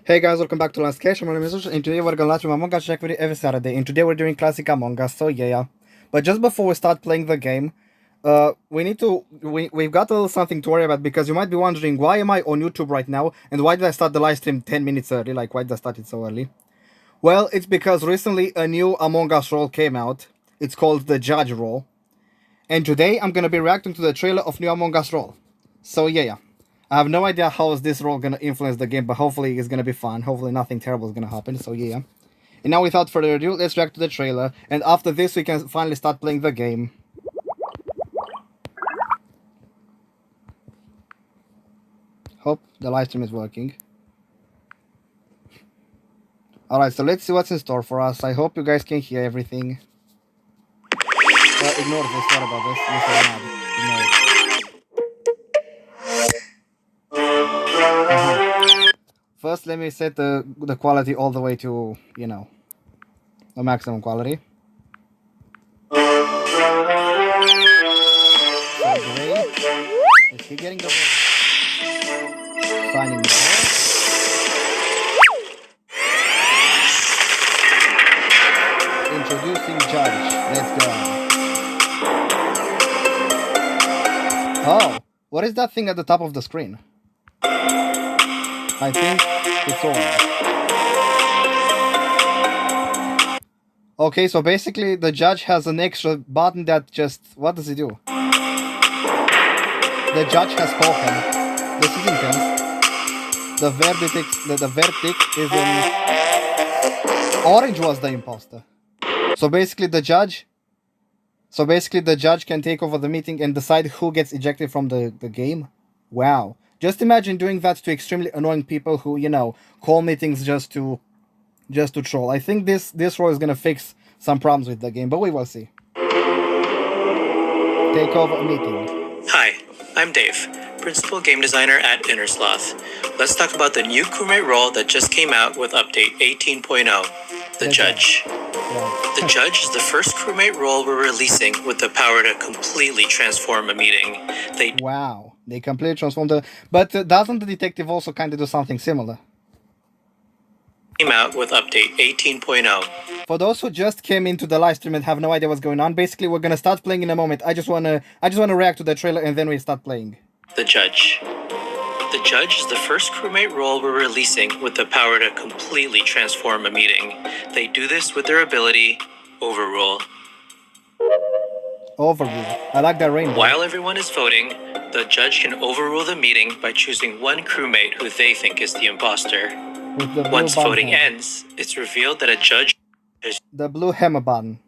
Hey guys, welcome back to Lonste. My name is Ush, and today we're gonna watch my Among Us check video every Saturday. And today we're doing classic Among Us, so yeah. But just before we start playing the game, we've got a little something to worry about, because you might be wondering, why am I on YouTube right now, and why did I start the live stream 10 minutes early? Like, why did I start it so early? Well, it's because recently a new Among Us role came out. It's called the Judge role. And today I'm gonna be reacting to the trailer of new Among Us role. So yeah. I have no idea how is this role gonna influence the game, but hopefully it's gonna be fun. Hopefully nothing terrible is gonna happen, so yeah. And now without further ado, let's react to the trailer, and after this we can finally start playing the game. Hope the live stream is working. Alright, so let's see what's in store for us. I hope you guys can hear everything. Ignore this, what about this? Ignore it. First, let me set the quality all the way to, you know, the maximum quality. So great. Is he getting the signing the ball? Introducing Judge. Let's go. Oh, what is that thing at the top of the screen? I think it's on. Okay, so basically the judge has an extra button that just... What does it do? The judge has spoken. This is intense. The verdict is in... Orange was the imposter. So basically the judge can take over the meeting and decide who gets ejected from the game. Wow. Just imagine doing that to extremely annoying people who, you know, call meetings just to troll. I think this role is gonna fix some problems with the game, but we will see. Take over a meeting. Hi, I'm Dave, Principal Game Designer at Innersloth. Let's talk about the new crewmate role that just came out with Update 18.0, the Judge. The Judge is the first crewmate role we're releasing with the power to completely transform a meeting. Wow, they completely transformed the... But doesn't the detective also kind of do something similar? Came out with Update 18.0. For those who just came into the live stream and have no idea what's going on, basically we're gonna start playing in a moment. I just wanna react to the trailer and then we start playing. The Judge. The Judge is the first crewmate role we're releasing with the power to completely transform a meeting. They do this with their ability, Overrule. Overrule. I like that rainbow. While everyone is voting, the judge can overrule the meeting by choosing one crewmate who they think is the imposter. Once voting ends, it's revealed that a judge is... The blue hammer button.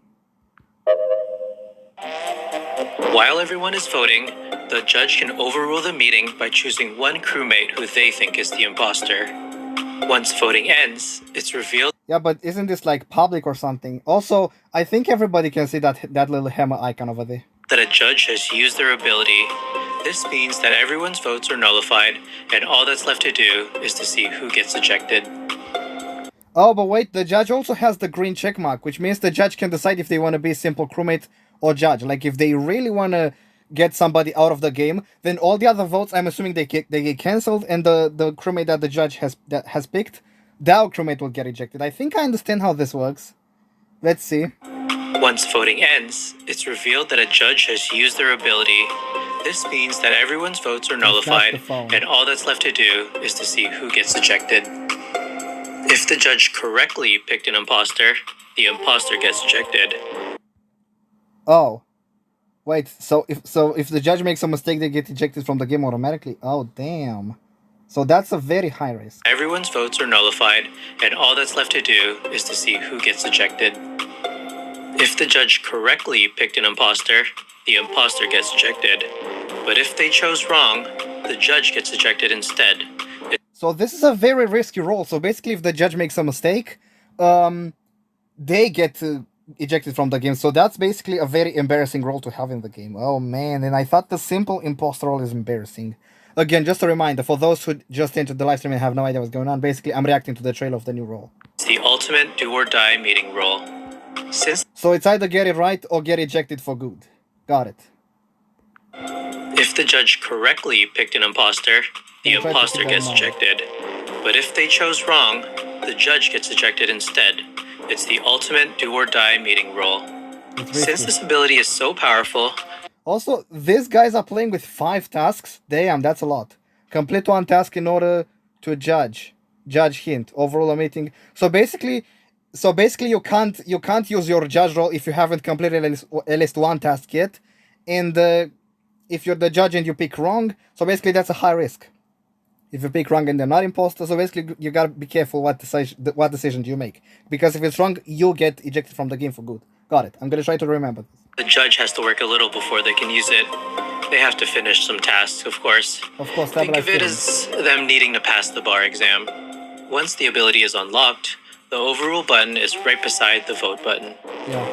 While everyone is voting, the judge can overrule the meeting by choosing one crewmate who they think is the imposter. Once voting ends, it's revealed... Yeah, but isn't this like public or something? Also, I think everybody can see that little hammer icon over there. That a judge has used their ability. This means that everyone's votes are nullified, and all that's left to do is to see who gets ejected. Oh, but wait, the judge also has the green check mark, which means the judge can decide if they want to be simple crewmate or judge. Like, if they really want to get somebody out of the game, then all the other votes, I'm assuming they get cancelled, and the crewmate that the judge has picked, that crewmate will get ejected. I think I understand how this works. Let's see. Once voting ends, it's revealed that a judge has used their ability. This means that everyone's votes are nullified, and all that's left to do is to see who gets ejected. If the judge correctly picked an imposter, the imposter gets ejected. Oh. Wait, so if the judge makes a mistake, they get ejected from the game automatically? Oh, damn. So that's a very high risk. Everyone's votes are nullified, and all that's left to do is to see who gets ejected. If the judge correctly picked an imposter, the imposter gets ejected. But if they chose wrong, the judge gets ejected instead. So this is a very risky role. So basically, if the judge makes a mistake, they get ejected from the game. So that's basically a very embarrassing role to have in the game. Oh man, and I thought the simple imposter role is embarrassing. Again, just a reminder, for those who just entered the live stream and have no idea what's going on, basically I'm reacting to the trailer of the new role. It's the ultimate do-or-die meeting role. So it's either get it right or get ejected for good. Got it. If the judge correctly picked an imposter, the imposter gets ejected. But if they chose wrong, the judge gets ejected instead. It's the ultimate do-or-die meeting role. Since this ability is so powerful... Also, these guys are playing with 5 tasks. Damn, that's a lot. Complete 1 task in order to judge. Judge hint. Overall a meeting. So basically you can't use your judge role if you haven't completed at least 1 task yet. And if you're the judge and you pick wrong, so basically that's a high risk. If you pick wrong and they're not imposter, so basically you gotta be careful what decision do you make. Because if it's wrong, you get ejected from the game for good. Got it. I'm gonna try to remember this. The judge has to work a little before they can use it. They have to finish some tasks, of course. Of course, think of it as them needing to pass the bar exam. Once the ability is unlocked, the overrule button is right beside the vote button. Yeah.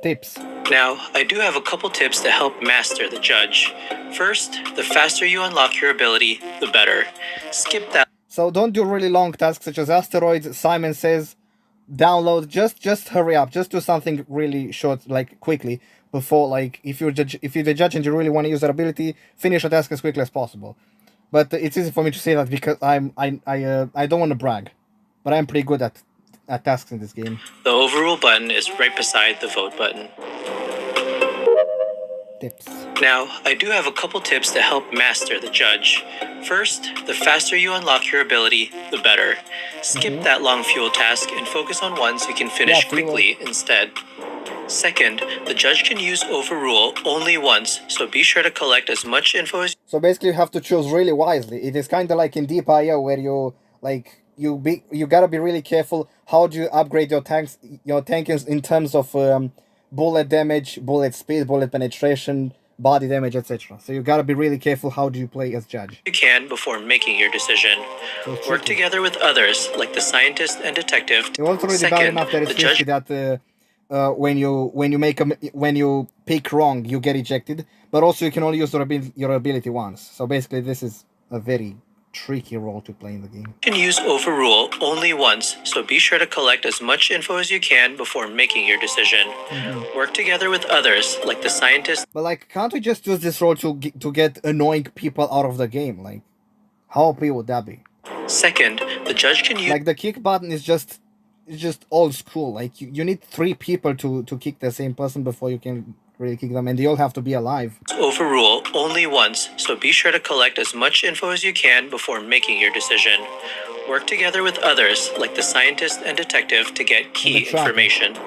Tips. Now, I do have a couple tips to help master the judge. First, the faster you unlock your ability, the better. Skip that. So don't do really long tasks such as asteroids. Simon says, download. Just hurry up. Just do something really short, like quickly, before, like, if you're the judge and you really want to use that ability, finish a task as quickly as possible. But it's easy for me to say that because I don't want to brag, but I'm pretty good at tasks in this game. The overrule button is right beside the vote button. Tips. Now, I do have a couple tips to help master the judge. First, the faster you unlock your ability, the better. Skip that long fuel task and focus on ones you can finish quickly instead. Second, the judge can use overrule only once, so be sure to collect as much info as... So basically you have to choose really wisely. It is kind of like in Deep IO where you gotta be really careful how do you upgrade your tank in terms of bullet damage, bullet speed, bullet penetration, body damage, etc. So you gotta be really careful how do you play as judge. You can before making your decision. Work together with others, like the scientist and detective. It was already bad enough that it's risky that when you pick wrong, you get ejected. But also you can only use your ability once. So basically this is a very tricky role to play in the game. You can use overrule only once, so be sure to collect as much info as you can before making your decision. Work together with others, like the scientist. But like, can't we just use this role to get annoying people out of the game? Like, how OP would that be? Second, the judge can use... Like, the kick button is just old school. Like, you need 3 people to kick the same person before you can really kick them, and they all have to be alive. Overrule only once, so be sure to collect as much info as you can before making your decision. Work together with others, like the scientist and detective, to get key information.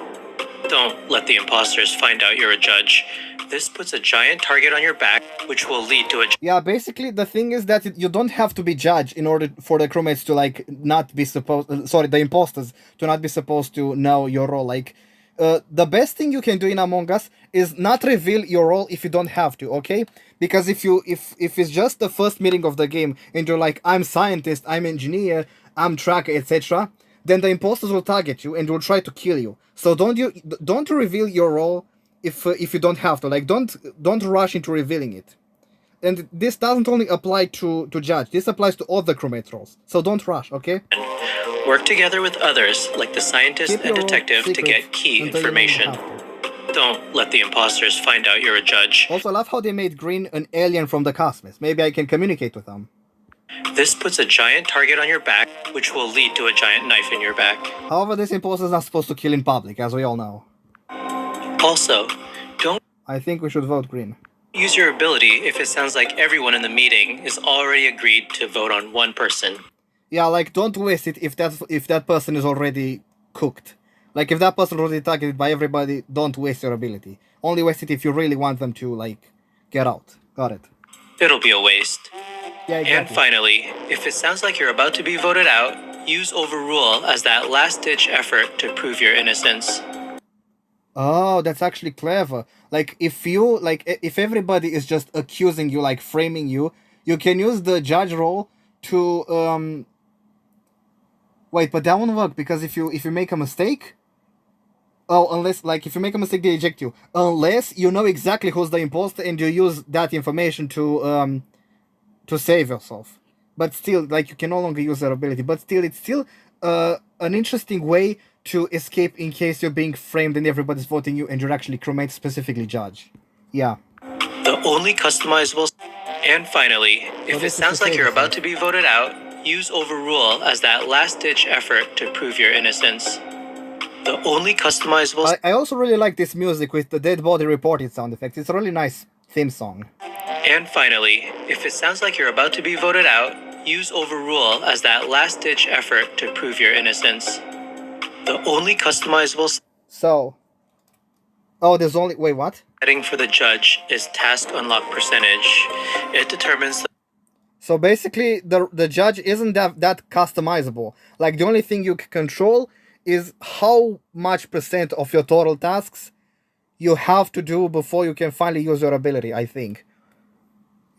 Don't let the imposters find out you're a judge. This puts a giant target on your back, which will lead to a... Yeah, basically the thing is that you don't have to be judged in order for the crewmates to, like, not be supposed... Sorry, the imposters to not be supposed to know your role. Like, the best thing you can do in Among Us is not reveal your role if you don't have to, okay? Because if it's just the first meeting of the game and you're like, I'm scientist, I'm engineer, I'm tracker, etc., then the imposters will target you and will try to kill you. So don't reveal your role if you don't have to. Like, don't rush into revealing it. And this doesn't only apply to judge. This applies to all the crewmate roles. So don't rush, okay? Work together with others, like the scientist and detective, to get key information. Don't let the imposters find out you're a judge. Also, I love how they made Green an alien from the cosmos. Maybe I can communicate with them. This puts a giant target on your back, which will lead to a giant knife in your back. However, this imposter is not supposed to kill in public, as we all know. Also, don't... I think we should vote Green. Use your ability if it sounds like everyone in the meeting is already agreed to vote on one person. Yeah, like, don't waste it if that person is already cooked. Like, if that person is already targeted by everybody, don't waste your ability. Only waste it if you really want them to, like, get out. Got it. It'll be a waste. Yeah, exactly. And finally, if it sounds like you're about to be voted out, use overrule as that last-ditch effort to prove your innocence. Oh, that's actually clever. Like, if everybody is just accusing you, like, framing you, you can use the judge role to, Wait, but that won't work, because if you make a mistake... Oh, unless, like, if you make a mistake, they eject you. Unless you know exactly who's the imposter and you use that information to save yourself. But still, like, you can no longer use that ability. But still, it's still an interesting way to escape in case you're being framed and everybody's voting you and you're actually crewmate, specifically judge. Yeah. The only customizable... And finally, if it sounds like you're about to be voted out, use overrule as that last-ditch effort to prove your innocence. The only customizable... I also really like this music with the dead body reported sound effects. It's a really nice theme song. And finally, if it sounds like you're about to be voted out, use overrule as that last-ditch effort to prove your innocence. The only customizable... So... Oh, there's only... Wait, what? Setting for the judge is task unlock percentage. It determines... So basically, the judge isn't that customizable. Like, the only thing you can control is how much % of your total tasks you have to do before you can finally use your ability, I think.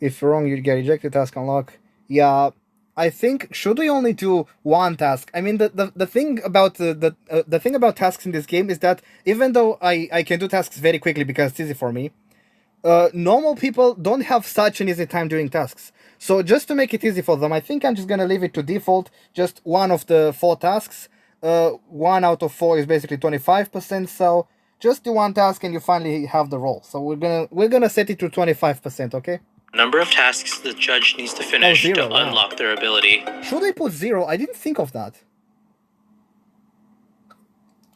If you're wrong, you get ejected, task unlock. Yeah, I think, should we only do one task? I mean, the thing about the thing about tasks in this game is that even though I can do tasks very quickly because it's easy for me, normal people don't have such an easy time doing tasks. So just to make it easy for them, I think I'm just gonna leave it to default, just one of the 4 tasks. 1 out of 4 is basically 25%, so just do one task and you finally have the role. So we're gonna set it to 25%, okay? Number of tasks the judge needs to finish to unlock their ability. Should I put 0? I didn't think of that.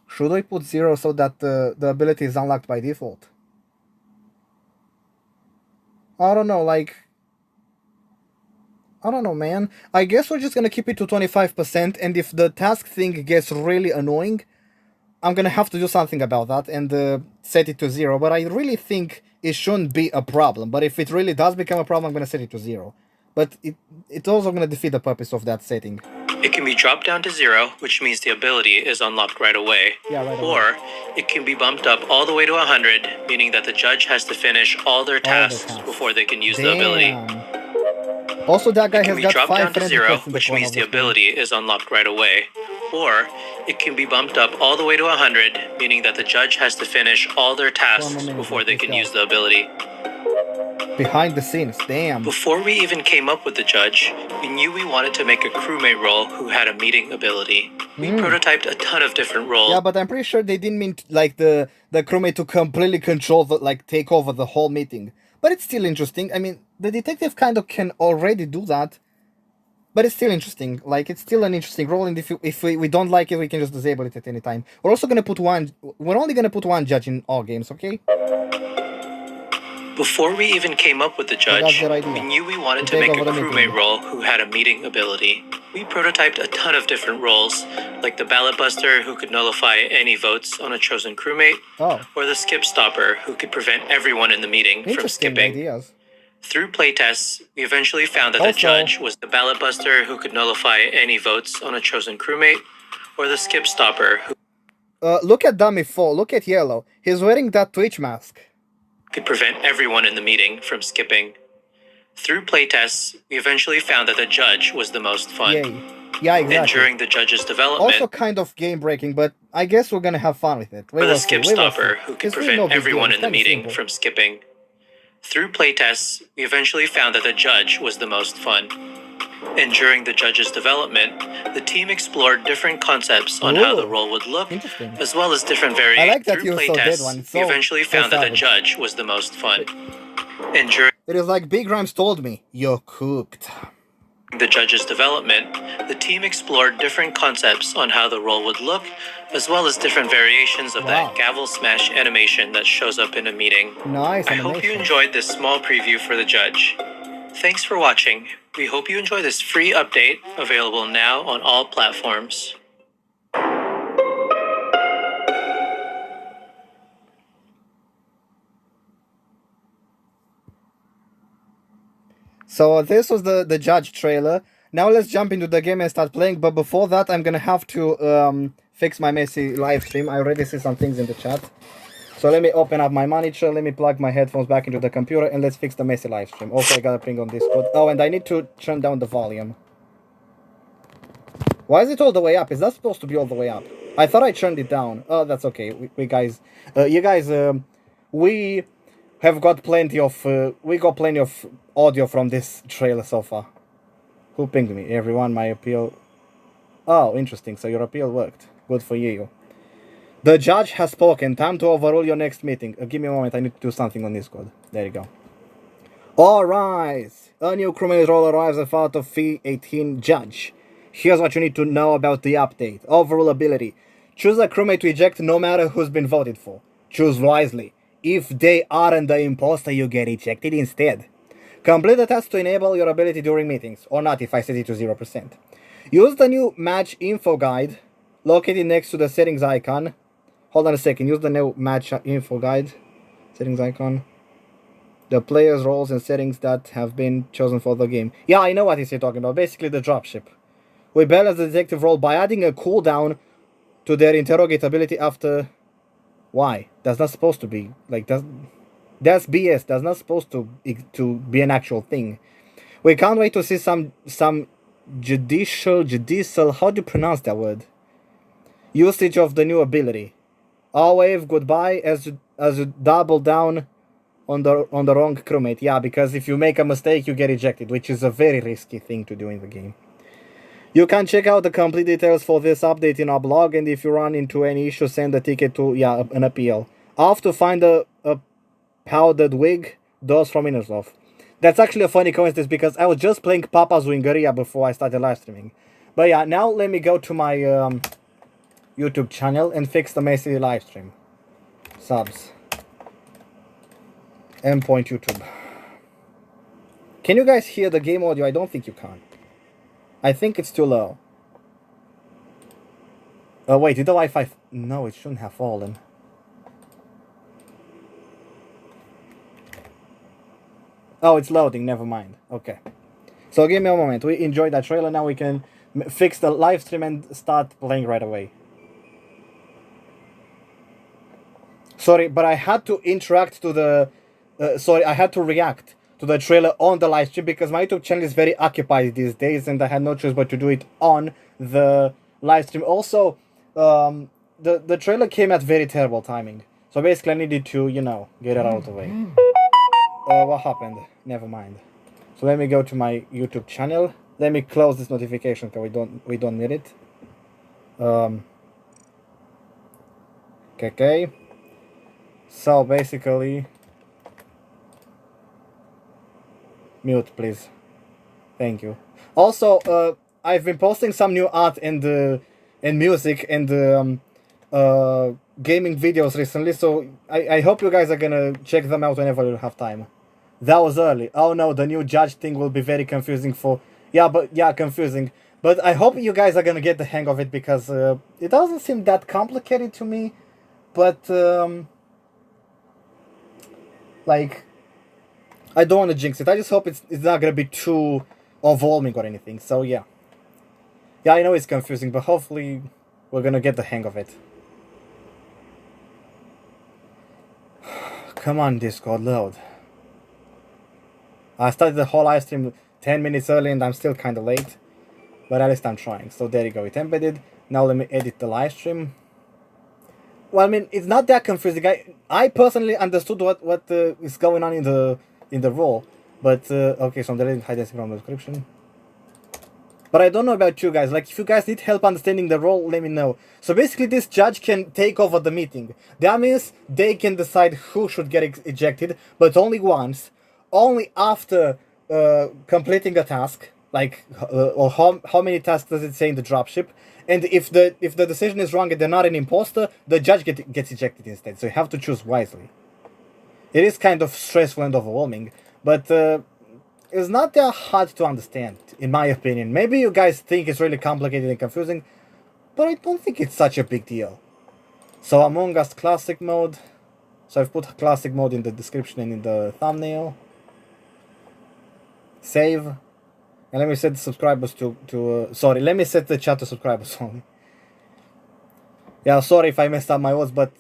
Should I put 0 so that the ability is unlocked by default? I don't know, like... I don't know, man. I guess we're just gonna keep it to 25%, and if the task thing gets really annoying, I'm gonna have to do something about that and set it to 0. But I really think it shouldn't be a problem. But if it really does become a problem, I'm gonna set it to 0. But it's also gonna defeat the purpose of that setting. It can be dropped down to 0, which means the ability is unlocked right away. Yeah, right away. Or it can be bumped up all the way to 100, meaning that the judge has to finish all their tasks before they can use the ability. Also, that guy has got 5 down to 0, requests in the which corner means of the the screen. ability is unlocked right away. Or it can be bumped up all the way to 100, meaning that the judge has to finish all their tasks before they can use the ability. Behind the scenes, damn. Before we even came up with the judge, we knew we wanted to make a crewmate role who had a meeting ability. We prototyped a ton of different roles. Yeah, but I'm pretty sure they didn't mean like the crewmate to completely control the, like, take over the whole meeting. But it's still interesting. I mean, the detective kind of can already do that. But it's still interesting. Like, it's still an interesting role, and if we don't like it, we can just disable it at any time. We're also gonna put one. We're only gonna put one judge in all games, okay? Before we even came up with the judge, we knew we wanted to make a crewmate role who had a meeting ability. We prototyped a ton of different roles, like the ballot buster who could nullify any votes on a chosen crewmate, or the skip stopper who could prevent everyone in the meeting from skipping. Ideas. Through playtests, we eventually found that the judge was the ballot buster who could nullify any votes on a chosen crewmate, or the skip stopper who look at Dummy 4, look at Yellow. He's wearing that Twitch mask. Could prevent everyone in the meeting from skipping. Through playtests, we eventually found that the judge was the most fun. Yay. Yeah, exactly. And during the judge's development... Also kind of game-breaking, but I guess we're gonna have fun with it. Or the skip stopper who could prevent everyone in the meeting from skipping. Through playtests, we eventually found that the judge was the most fun. And during the judge's development, the team explored different concepts on how the role would look, as well as different variations. I like that you so dead one. We eventually found that the judge was the most fun. And during it is like Big Rhymes told me, you're cooked. The judge's development, the team explored different concepts on how the role would look, as well as different variations of that gavel smash animation that shows up in a meeting. Nice I hope you enjoyed this small preview for the judge. Thanks for watching. We hope you enjoy this free update, available now on all platforms. So this was the judge trailer. Now let's jump into the game and start playing. But before that, I'm gonna have to fix my messy live stream. I already see some things in the chat. So let me open up my monitor, let me plug my headphones back into the computer, and let's fix the messy live stream. Also, I gotta ping on Discord. Oh, and I need to turn down the volume. Why is it all the way up? Is that supposed to be all the way up? I thought I turned it down. Oh, that's okay. We guys, you guys, we have got plenty of, audio from this trailer so far. Who pinged me? Everyone, my appeal. Oh, interesting. So your appeal worked. Good for you. The judge has spoken. Time to overrule your next meeting. Give me a moment. I need to do something on Discord. There you go. All rise. A new crewmate role arrives in front of F18 Judge. Here's what you need to know about the update. Overall ability. Choose a crewmate to eject no matter who's been voted for. Choose wisely. If they aren't the imposter, you get ejected instead. Complete the task to enable your ability during meetings, or not if I set it to 0%. Use the new match info guide located next to the settings icon. Hold on a second, use the new match info guide. Settings icon. The player's roles and settings that have been chosen for the game. Yeah, I know what he's talking about. Basically the dropship. We balance the detective role by adding a cooldown to their interrogate ability after... Why? That's not supposed to be. Like, that's BS. That's not supposed to be an actual thing. We can't wait to see some judicial, how do you pronounce that word? Usage of the new ability. I'll wave goodbye as you double down on the wrong crewmate. Yeah, because if you make a mistake, you get ejected, which is a very risky thing to do in the game. You can check out the complete details for this update in our blog, and if you run into any issue, send a ticket to, an appeal. I'll have to find a powdered wig, those from Innersloth. That's actually a funny coincidence because I was just playing Papa's Wingeria before I started live streaming. But yeah, now let me go to my YouTube channel and fix the messy live stream. Subs. Endpoint YouTube. Can you guys hear the game audio? I don't think you can. I think it's too low. Oh wait, did the Wi-Fi... No, it shouldn't have fallen. Oh, it's loading, never mind. Okay. So give me a moment. We enjoyed that trailer, now we can fix the live stream and start playing right away. Sorry, but I had to interact to the... I had to react to the trailer on the live stream because my YouTube channel is very occupied these days and I had no choice but to do it on the live stream. Also, the trailer came at very terrible timing. So basically I needed to, get it out of the way. What happened? Never mind. So let me go to my YouTube channel. Let me close this notification because we don't need it. Okay. So basically... Mute, please. Thank you. Also, I've been posting some new art and music and gaming videos recently, so I hope you guys are gonna check them out whenever you have time. That was early. Oh no, the new judge thing will be very confusing for... Yeah, confusing. But I hope you guys are gonna get the hang of it because it doesn't seem that complicated to me, but like... I don't want to jinx it. I just hope it's not going to be too overwhelming or anything. So, yeah. Yeah, I know it's confusing, but hopefully we're going to get the hang of it. Come on, Discord, load. I started the whole live stream 10 minutes early and I'm still kind of late. But at least I'm trying. So, there you go. It embedded. Now let me edit the live stream. Well, I mean, it's not that confusing. I personally understood what is going on in the role, but okay, so I'm deleting high density from the description. But I don't know about you guys. Like, if you guys need help understanding the role, let me know. So basically, this judge can take over the meeting. That means they can decide who should get ejected, but only once, only after completing a task. Like, or how many tasks does it say in the dropship? And if the decision is wrong and they're not an imposter, the judge gets ejected instead. So you have to choose wisely. It is kind of stressful and overwhelming, but it's not that hard to understand, in my opinion. Maybe you guys think it's really complicated and confusing, but I don't think it's such a big deal. So Among Us Classic Mode. So I've put Classic Mode in the description and in the thumbnail. Save. And let me set the subscribers sorry, let me set the chat to subscribers only. Yeah, sorry if I messed up my words, but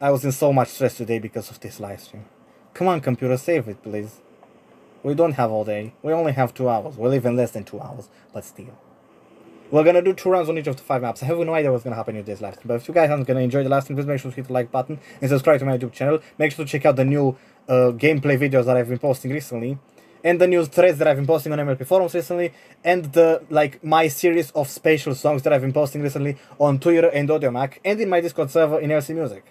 I was in so much stress today because of this live stream. Come on, computer, save it, please. We don't have all day. We only have 2 hours. We live in less than 2 hours, but still. We're gonna do 2 rounds on each of the 5 maps. I have no idea what's gonna happen in this live stream, but if you guys aren't gonna enjoy the live stream, please make sure to hit the like button and subscribe to my YouTube channel. Make sure to check out the new gameplay videos that I've been posting recently, and the new threads that I've been posting on MLP forums recently, and my series of special songs that I've been posting recently on Twitter and AudioMac, and in my Discord server in LC Music.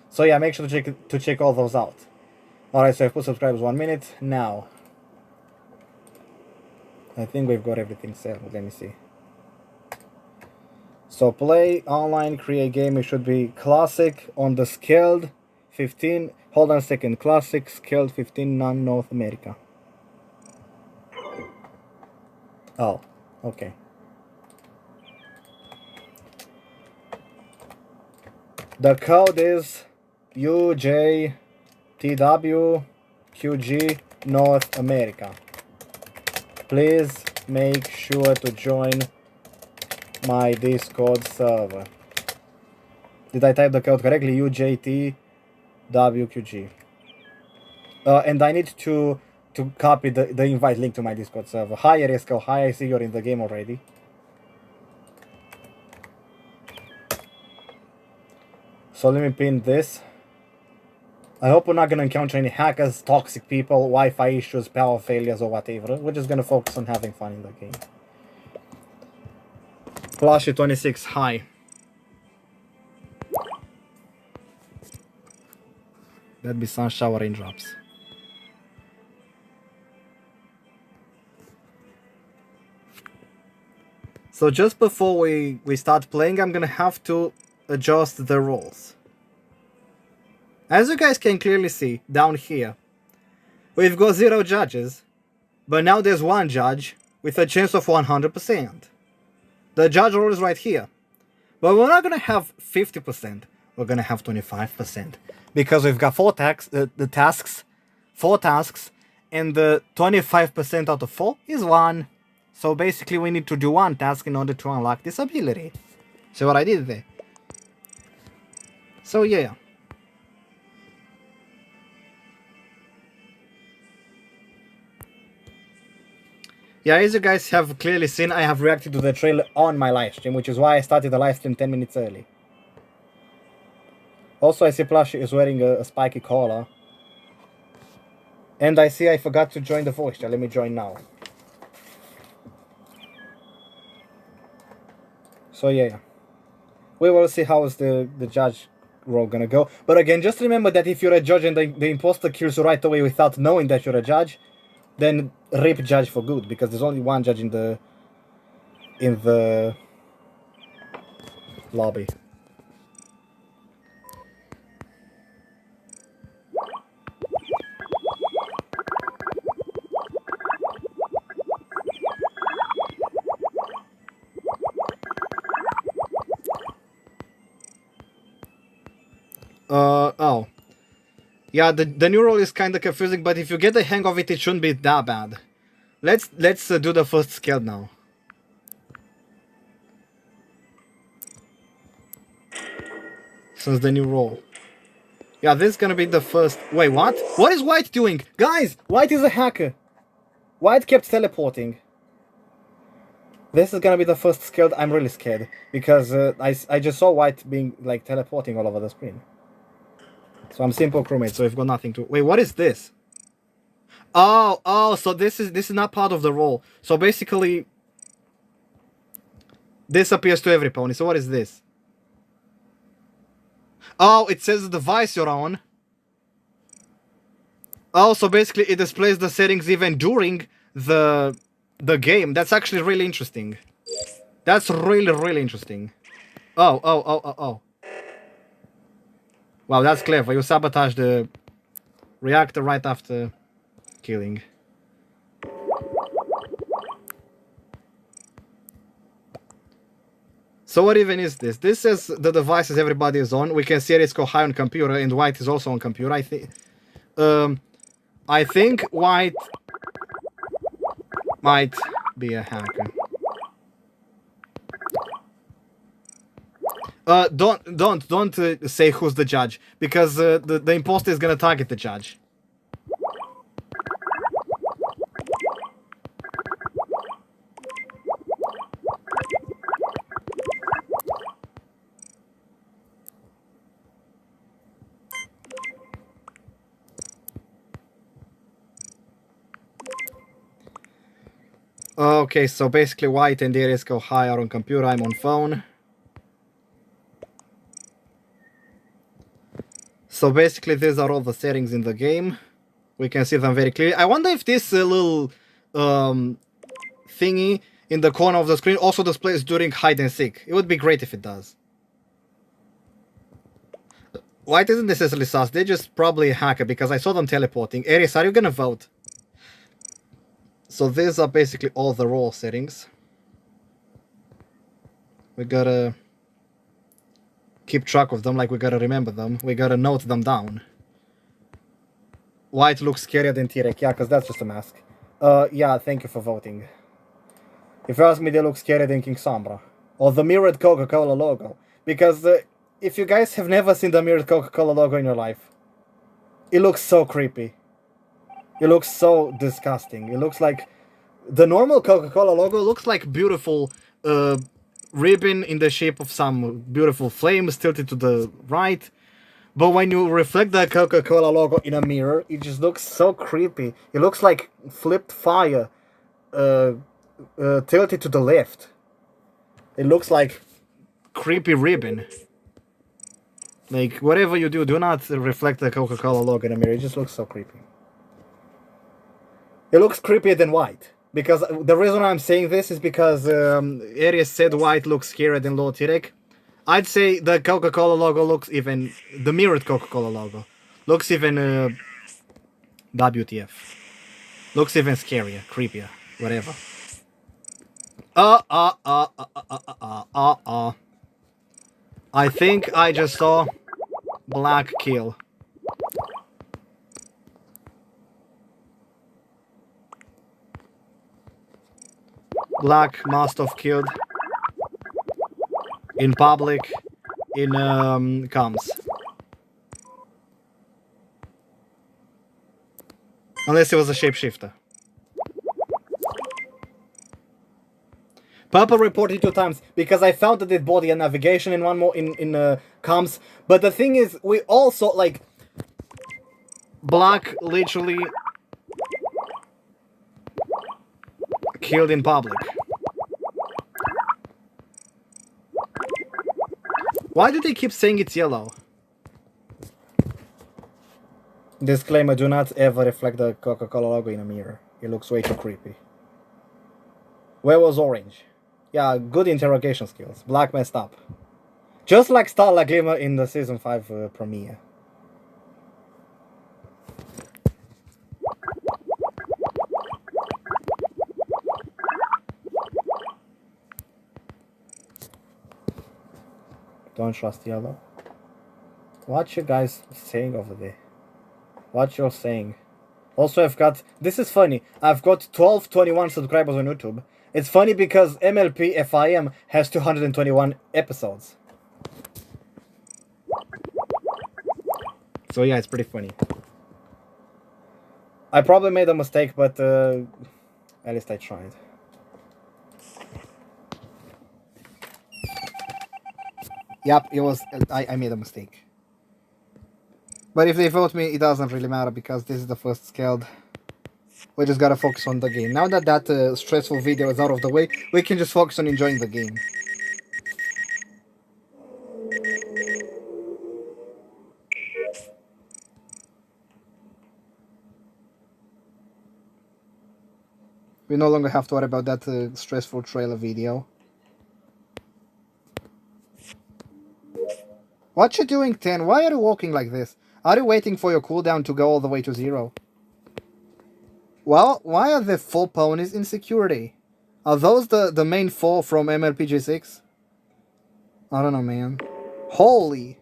So yeah, make sure to check all those out. Alright, so I've put subscribers 1 minute now. I think we've got everything set. Let me see. So play, online, create game. It should be classic on the skilled 15. Hold on a second. Classic, skilled 15, non-North America. Oh, okay. The code is UJTWQG North America. Please make sure to join my Discord server. Did I type the code correctly? UJTWQG. And I need to copy the invite link to my Discord server. Hi Eresco, hi, I see you're in the game already. So let me pin this. I hope we're not going to encounter any hackers, toxic people, Wi-Fi issues, power failures, or whatever. We're just going to focus on having fun in the game. Flashy26, hi. That'd be sun shower raindrops. So just before we start playing, I'm going to have to adjust the roles. As you guys can clearly see down here, we've got 0 judges, but now there's 1 judge with a chance of 100%. The judge role is right here, but we're not going to have 50%, we're going to have 25%, because we've got 4 tasks, and the 25% out of 4 is 1. So basically we need to do 1 task in order to unlock this ability. See what I did there? So yeah. Yeah, as you guys have clearly seen, I have reacted to the trailer on my live stream, which is why I started the live stream 10 minutes early. Also, I see Plush is wearing a spiky collar. And I see I forgot to join the voice chat. Let me join now. So yeah. We will see how is the judge role gonna go. But again, just remember that if you're a judge and the imposter kills you right away without knowing that you're a judge, then rip judge for good, because there's only 1 judge in the lobby. Oh. Yeah, the new role is kind of confusing, but if you get the hang of it, it shouldn't be that bad. Let's do the first skill now. Since the new role. Yeah, this is gonna be the first... Wait, what? What is White doing? Guys, White is a hacker. White kept teleporting. This is gonna be the first skill. I'm really scared, because I just saw White being, like, teleporting all over the screen. So I'm simple crewmate, so we've got nothing to... Wait, what is this? Oh, so this is not part of the role. So basically, this appears to every pony. So what is this? Oh, it says the device you're on. Oh, so basically it displays the settings even during the game. That's actually really interesting. That's really interesting. Oh. Wow, that's clever. You sabotage the reactor right after killing. So what even is this? This says the devices everybody is on. We can see it's called high on computer, and White is also on computer. I think White might be a hacker. Don't say who's the judge, because the imposter is gonna target the judge. Okay, so basically White and Darius go higher on computer, I'm on phone. So basically these are all the settings in the game. We can see them very clearly. I wonder if this little thingy in the corner of the screen also displays during hide and seek. It would be great if it does. White isn't necessarily sus, they just probably hack it because I saw them teleporting. Aries, are you gonna vote? So these are basically all the role settings. We gotta keep track of them, like we gotta remember them. We gotta note them down. White looks scarier than T-Rex, yeah, because that's just a mask. Yeah, thank you for voting. If you ask me, they look scarier than King Sombra. Or the mirrored Coca-Cola logo. Because if you guys have never seen the mirrored Coca-Cola logo in your life, it looks so creepy. It looks so disgusting. It looks like... The normal Coca-Cola logo looks like beautiful ribbon in the shape of some beautiful flames tilted to the right. But when you reflect the Coca-Cola logo in a mirror, it just looks so creepy. It looks like flipped fire tilted to the left. It looks like creepy ribbon. Like, whatever you do, do not reflect the Coca-Cola logo in a mirror. It just looks so creepy. It looks creepier than white. Because the reason I'm saying this is because Aries said white looks scarier than Lord Tirek. I'd say the Coca-Cola logo looks even... The mirrored Coca-Cola logo looks even... WTF. Looks even scarier, creepier, whatever. I think I just saw Black kill. Black must have killed in public, in comms. Unless it was a shapeshifter. Purple reported 2 times because I found the dead body and navigation in one more in comms. But the thing is, we also like Black literally killed in public. Why do they keep saying it's yellow? Disclaimer, do not ever reflect the Coca-Cola logo in a mirror. It looks way too creepy. Where was orange? Yeah, good interrogation skills. Black messed up. Just like Starlight Glimmer in the Season 5 premiere. Don't trust yellow. What you guys saying over there? What you're saying? Also, I've got... This is funny. I've got 1221 subscribers on YouTube. It's funny because MLP FIM has 221 episodes. So yeah, it's pretty funny. I probably made a mistake, but at least I tried. Yep, it was... I made a mistake. But if they vote me, it doesn't really matter because this is the first scaled. We just gotta focus on the game. Now that that stressful video is out of the way, we can just focus on enjoying the game. We no longer have to worry about that stressful trailer video. What you doing, 10? Why are you walking like this? Are you waiting for your cooldown to go all the way to 0? Well, why are the 4 ponies in security? Are those the main 4 from MLPG6? I don't know, man. Holy!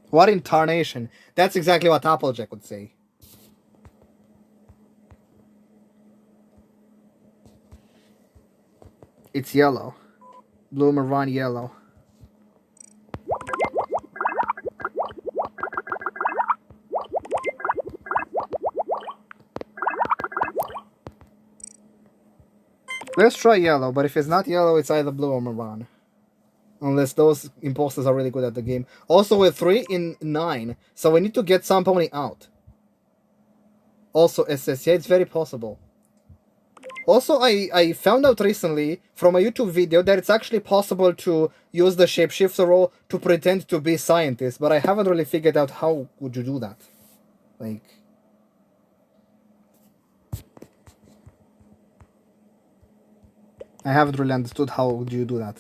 What in tarnation? That's exactly what Applejack would say. It's yellow. Blue, maroon, yellow. Let's try yellow, but if it's not yellow, it's either blue or maroon. Unless those imposters are really good at the game. Also, we're 3 in 9, so we need to get some pony out. Also, SS, yeah, it's very possible. Also, I found out recently from a YouTube video that it's actually possible to use the shapeshifter role to pretend to be scientist, but I haven't really figured out how would you do that. Like, I haven't really understood how would you do that.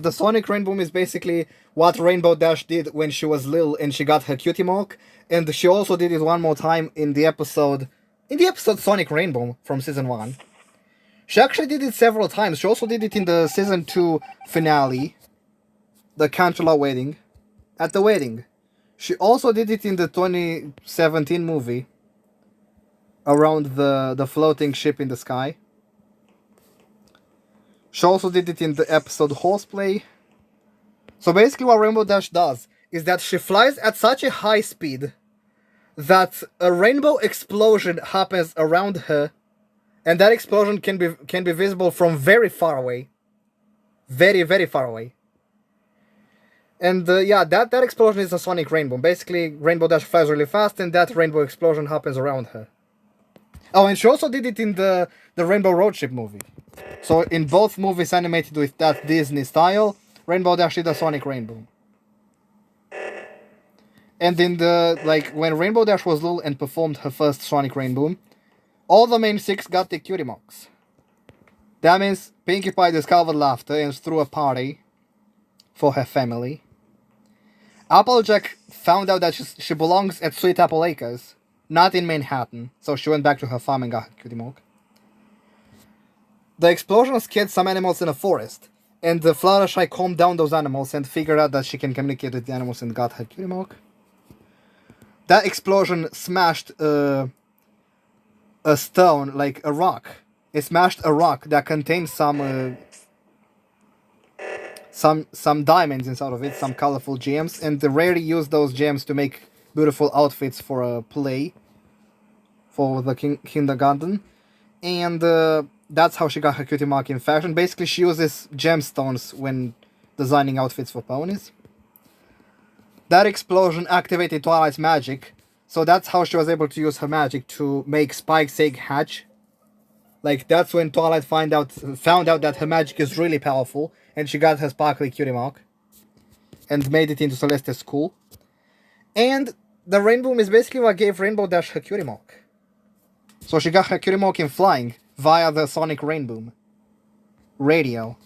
The Sonic Rainbow is basically what Rainbow Dash did when she was little and she got her cutie mark, and she also did it one more time in the episode Sonic Rainbow from season 1. She actually did it several times. She also did it in the season 2 finale, the Cantula wedding, at the wedding. She also did it in the 2017 movie, around the floating ship in the sky. She also did it in the episode Horseplay. So basically what Rainbow Dash does is that she flies at such a high speed that a rainbow explosion happens around her, and that explosion can be visible from very far away. Very, very far away. And yeah, that explosion is a Sonic Rainbow. Basically, Rainbow Dash flies really fast and that rainbow explosion happens around her. Oh, and she also did it in the Rainbow Road Trip movie. So in both movies animated with that Disney style, Rainbow Dash did a Sonic Rainbow. And in the, like, when Rainbow Dash was little and performed her first Sonic Rainbow, all the main 6 got the cutie marks. That means Pinkie Pie discovered laughter and threw a party for her family. Applejack found out that she belongs at Sweet Apple Acres, not in Manhattan, so she went back to her farm and got her cutie mark. The explosion scared some animals in a forest, and the Fluttershy calmed down those animals and figured out that she can communicate with the animals and got her cutie mark. That explosion smashed a stone, like a rock. It smashed a rock that contained some diamonds inside of it, some colorful gems, and they rarely use those gems to make beautiful outfits for a play for the kindergarten. And that's how she got her cutie mark in fashion. Basically, she uses gemstones when designing outfits for ponies. That explosion activated Twilight's magic, so that's how she was able to use her magic to make Spike's egg hatch. Like, that's when Twilight found out that her magic is really powerful, and she got her sparkly cutie mark, and made it into Celeste's school. And the rainbow is basically what gave Rainbow Dash her cutie mark. So she got her cutie mark in flying, via the Sonic Rainbow. Radio.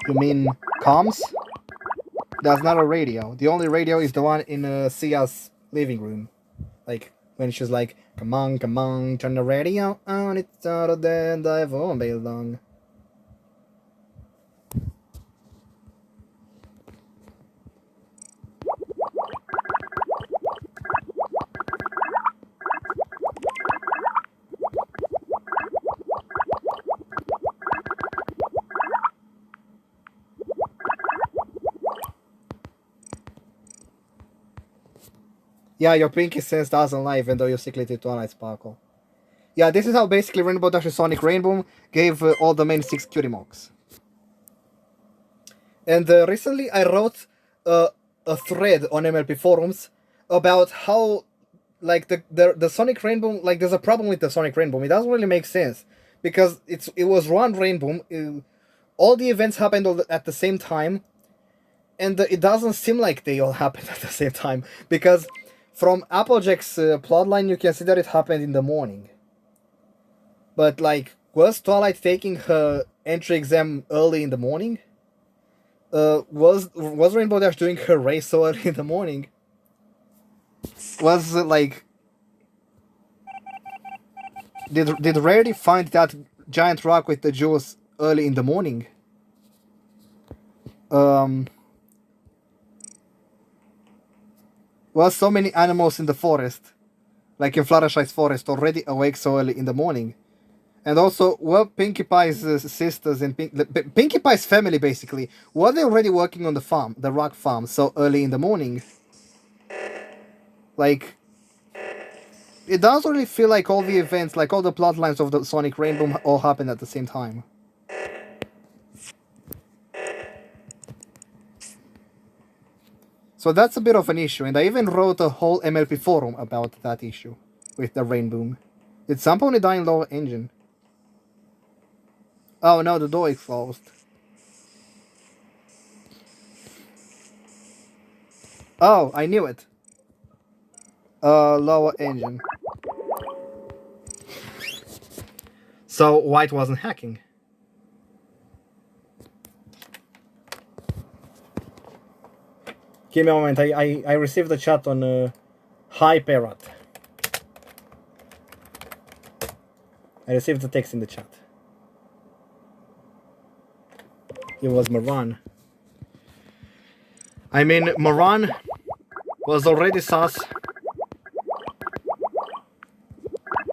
You mean comms? That's not a radio. The only radio is the one in Sia's living room. Like, when she's like, come on, turn the radio on, it's out of there, and I won't be long. Yeah, your pinky sense doesn't lie even though you secreted Twilight Sparkle. Yeah, this is how basically Rainbow Dash's Sonic Rainbow gave all the main 6 cutie marks. And recently I wrote a thread on MLP forums about how, like, the Sonic Rainbow, like, there's a problem with the Sonic Rainbow. It doesn't really make sense because it was one rainbow. All the events happened at the same time, and it doesn't seem like they all happened at the same time because from Applejack's plotline, you can see that it happened in the morning. But, like, was Twilight taking her entry exam early in the morning? Was Rainbow Dash doing her race so early in the morning? Was, like... Did Rarity find that giant rock with the jewels early in the morning? Was so many animals in the forest, like in Fluttershy's forest, already awake so early in the morning? And also, were Pinkie Pie's sisters and Pinkie Pie's family, basically, were they already working on the farm, the rock farm, so early in the morning? Like, it doesn't really feel like all the events, like all the plot lines of the Sonic Rainbow all happened at the same time. So that's a bit of an issue, and I even wrote a whole MLP forum about that issue with the Rainbow. Did somebody die in lower engine? Oh no, the door is closed. Oh, I knew it. Lower engine. So White wasn't hacking. Give me a moment, I received a chat on Hi Parrot. I received the text in the chat. It was Moran. I mean, Moran was already sus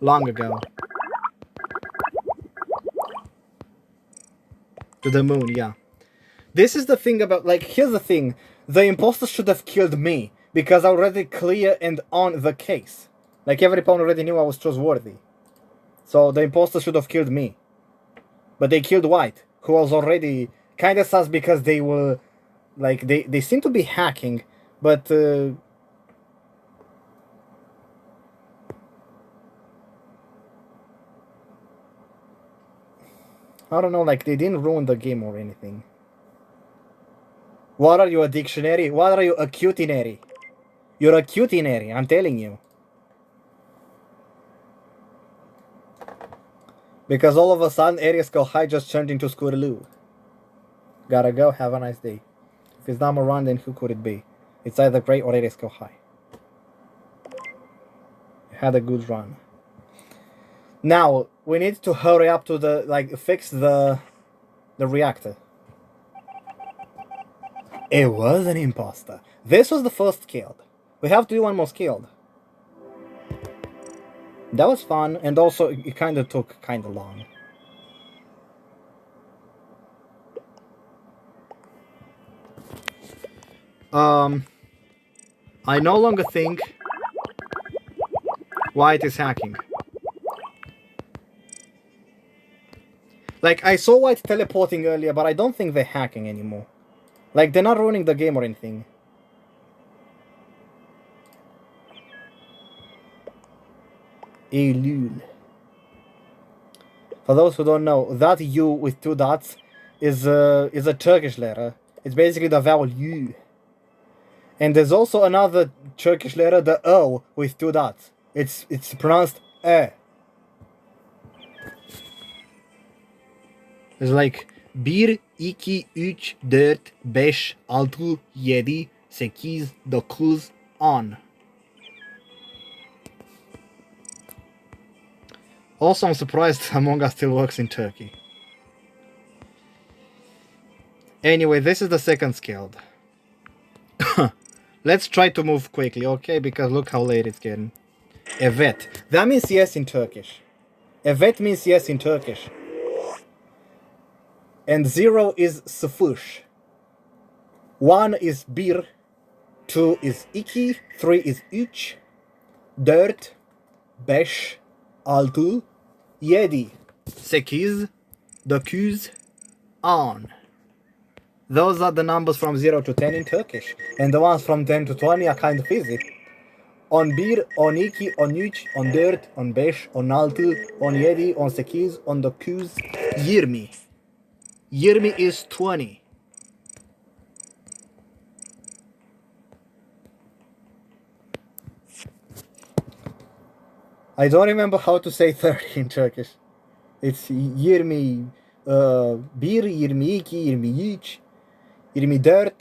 long ago. To the moon, yeah. This is the thing about, like, here's the thing. The imposter should have killed me, because I already clear and on the case. Like, every pawn already knew I was trustworthy. So the imposter should have killed me. But they killed White, who was already kind of sus because they were, like, they seem to be hacking, but I don't know, like, they didn't ruin the game or anything. What are you, a dictionary? What are you, a cutinary? You're a cutinary, I'm telling you. Because all of a sudden, Aries Go High just turned into Squirreloo. Gotta go, have a nice day. If it's not Moran, then who could it be? It's either Grey or Aries Go High. Had a good run. Now, we need to hurry up to the, like, fix the reactor. It was an imposter. This was the first killed. We have to do one more killed. That was fun, and also it kind of took kind of long. I no longer think White is hacking. Like, I saw White teleporting earlier, but I don't think they're hacking anymore. Like, they're not ruining the game or anything. Elul. For those who don't know, that U with 2 dots is a Turkish letter. It's basically the vowel U. And there's also another Turkish letter, the O with 2 dots. It's pronounced E. It's like 1, 2, 3, 4, 5, 6, 7, 8, 9, 10. Also, I'm surprised Among Us still works in Turkey. Anyway, this is the second skilled. Let's try to move quickly, okay? Because look how late it's getting. Evet. That means yes in Turkish. Evet means yes in Turkish. And 0 is sıfır. 1 is 1. 2 is 2. 3 is 3. 4, 5, 6, 7, 8, 9, 10. Those are the numbers from 0 to 10 in Turkish. And the ones from 10 to 20 are kind of easy. On 1, on 2, on 3, on 4, on 5, on 6, on 7, on 8, on 9, 20. 20 is 20. I don't remember how to say 30 in Turkish. It's 20, 1, 22, 23, 24,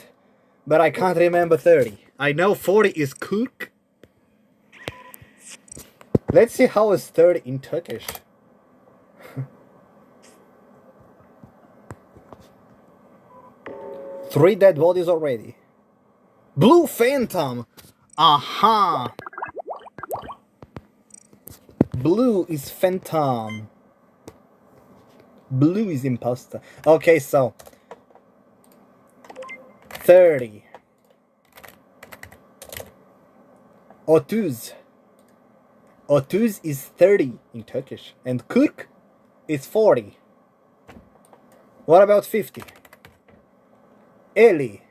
but I can't remember 30. I know 40 is 40. Let's see how is 30 in Turkish. 3 dead bodies already. Blue Phantom! Aha! Blue is Phantom. Blue is imposter. Okay, so 30. 30. 30 is 30 in Turkish. And 40 is 40. What about 50? 50.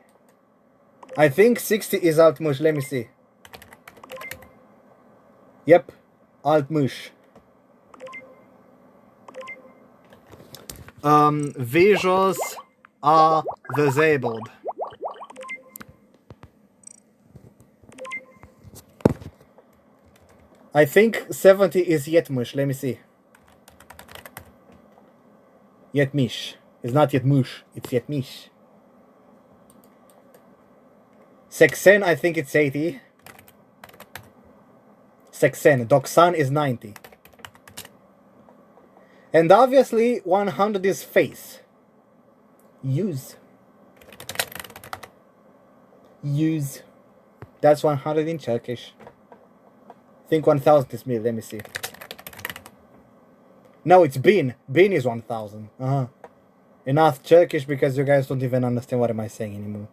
I think 60 is altmış. Let me see. Yep. Altmış. Visuals are disabled. I think 70 is yetmiş. Let me see. Yetmiş. It's not yetmiş. It's yetmiş. 80, I think it's 80. 80. 90 is 90. And obviously 100 is face. Use. Use. That's 100 in Turkish. I think 1000 is me. Let me see. No, it's bin. Bin is 1000. Enough Turkish because you guys don't even understand what am I saying anymore.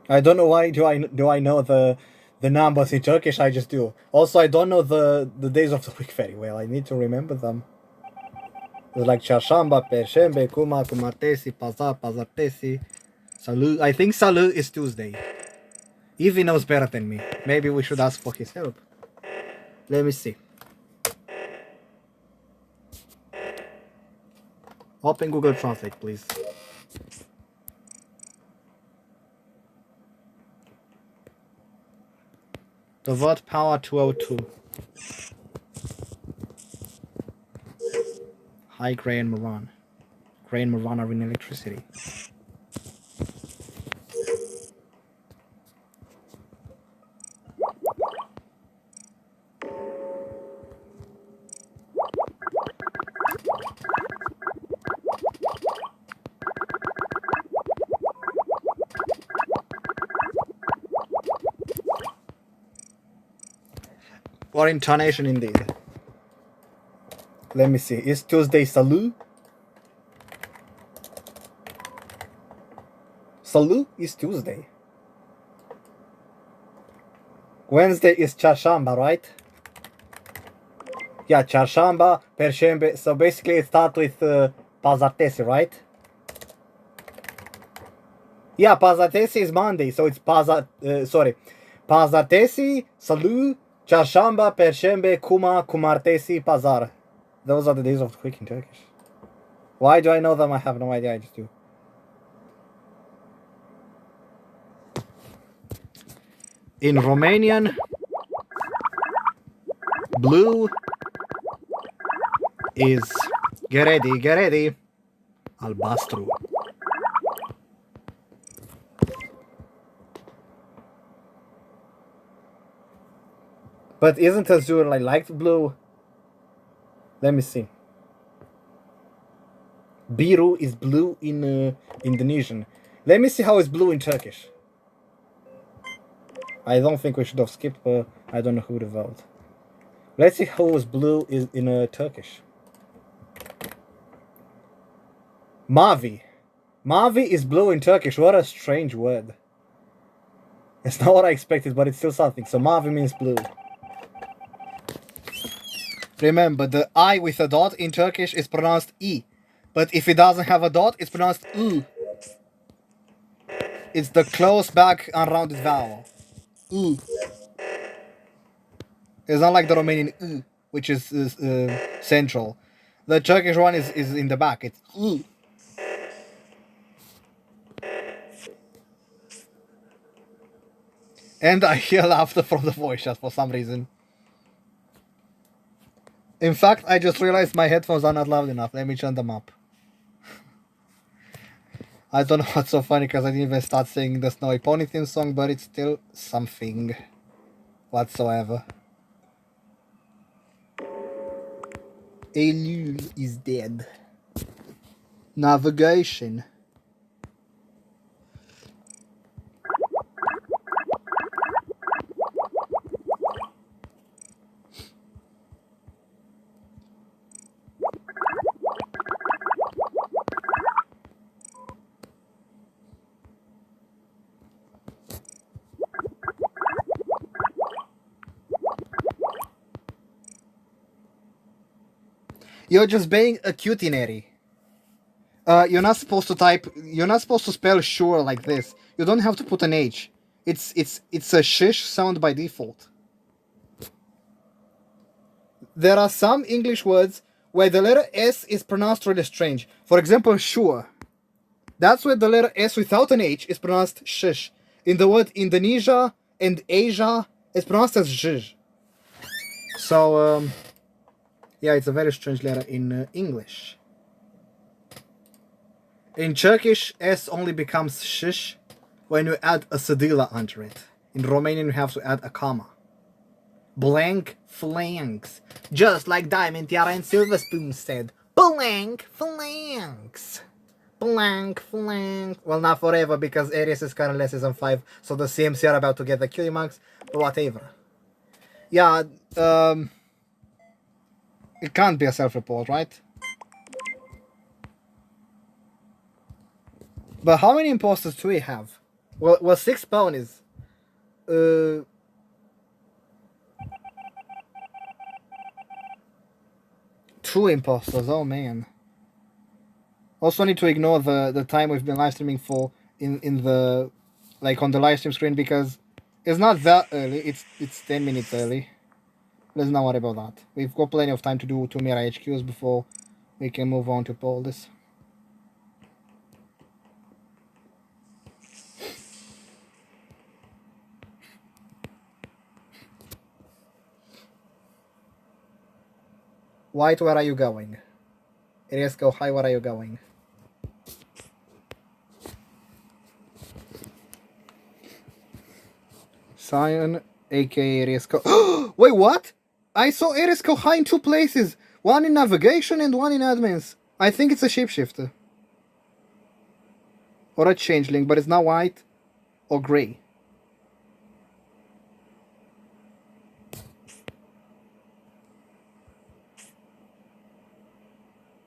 I don't know why do I know the numbers in Turkish. I just do. Also, I don't know the days of the week very well. I need to remember them. It's like Çarşamba, Perşembe, Cuma, Cumartesi, Pazar, Pazartesi, Salı. I think Salı is Tuesday. Evie knows better than me. Maybe we should ask for his help. Let me see. Open Google Translate, please. The word power 202. Hi, Gray and Moran. Gray and Moran are in electricity. Or intonation indeed. Let me see. Is Tuesday Salu? Salu is Tuesday. Wednesday is Çarşamba, right? Yeah, Çarşamba, Perşembe. So basically it starts with Pazartesi, right? Yeah, Pazartesi is Monday, so it's Pazartesi, Salu, Çarşamba, Perşembe, Cuma, Cumartesi, Pazar. Those are the days of the week in Turkish. Why do I know them? I have no idea, I just do. In Romanian, blue is Geredi, albastru. But isn't azure like blue? Let me see. Biru is blue in Indonesian. Let me see how it's blue in Turkish. I don't think we should have skipped, but I don't know who to vote. Let's see how is blue is in Turkish. Mavi. Mavi is blue in Turkish. What a strange word. It's not what I expected, but it's still something. So mavi means blue. Remember, the I with a dot in Turkish is pronounced I. But if it doesn't have a dot, it's pronounced U. It's the close back unrounded vowel. U. It's not like the Romanian U, which is central. The Turkish one is in the back. It's U. And I hear laughter from the voice chat for some reason. In fact, I just realized my headphones are not loud enough. Let me turn them up. I don't know what's so funny because I didn't even start singing the Snowy Pony theme song, but it's still something whatsoever. Eylül is dead. Navigation. You're just being a cutinary. You're not supposed to type. You're not supposed to spell sure like this. You don't have to put an H. It's a shish sound by default. There are some English words where the letter S is pronounced really strange. For example, sure. That's where the letter S without an H is pronounced shish. In the word Indonesia and Asia, it's pronounced as zh. So, yeah, it's a very strange letter in English. In Turkish, S only becomes shish when you add a cedilla under it. In Romanian, you have to add a comma. Blank flanks. Just like Diamond, Tiara, and Silver Spoon said. Blank flanks. Blank flank. Well, not forever, because Aries is currently season 5, so the CMC are about to get the cutie marks, but whatever. Yeah, it can't be a self-report, right? But how many imposters do we have? Well, 6 ponies. 2 imposters, oh man. Also need to ignore the time we've been live streaming for in the, like, on the live stream screen, because it's not that early, it's 10 minutes early. Let's not worry about that. We've got plenty of time to do 2 Mira HQs before we can move on to poll this. White, where are you going? Irisco, hi, where are you going? Cyan, aka Irisco. Wait, what? I saw Irisco high in 2 places. One in navigation and one in admins. I think it's a shapeshifter. Or a changeling, but it's not white or grey.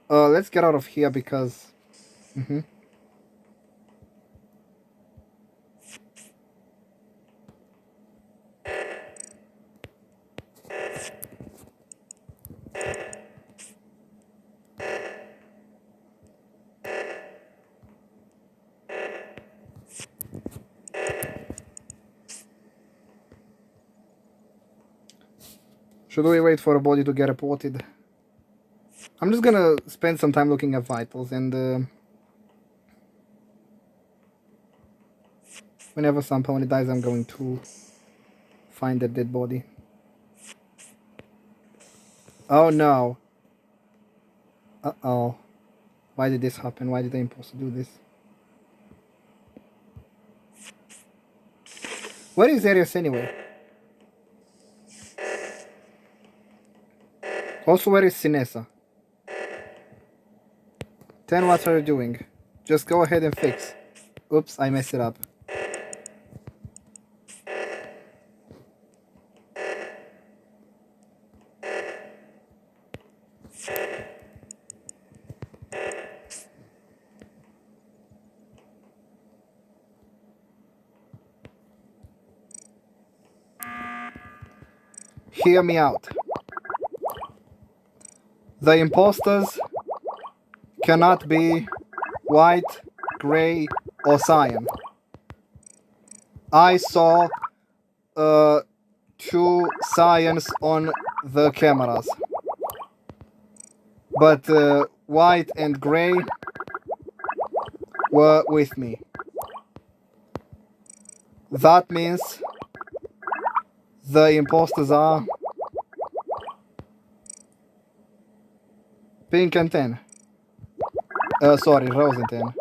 Let's get out of here because... Should we wait for a body to get reported? I'm just gonna spend some time looking at vitals, and whenever some pony dies, I'm going to find a dead body. Oh no. Uh-oh. Why did this happen? Why did the imposter do this? Where is Arius anyway? Also, where is Sinesa? 10, what are you doing? Just go ahead and fix. Oops, I messed it up. Hear me out. The imposters cannot be white, grey, or cyan. I saw 2 cyans on the cameras, but white and grey were with me. That means the imposters are pink and 10. Sorry, rose and 10.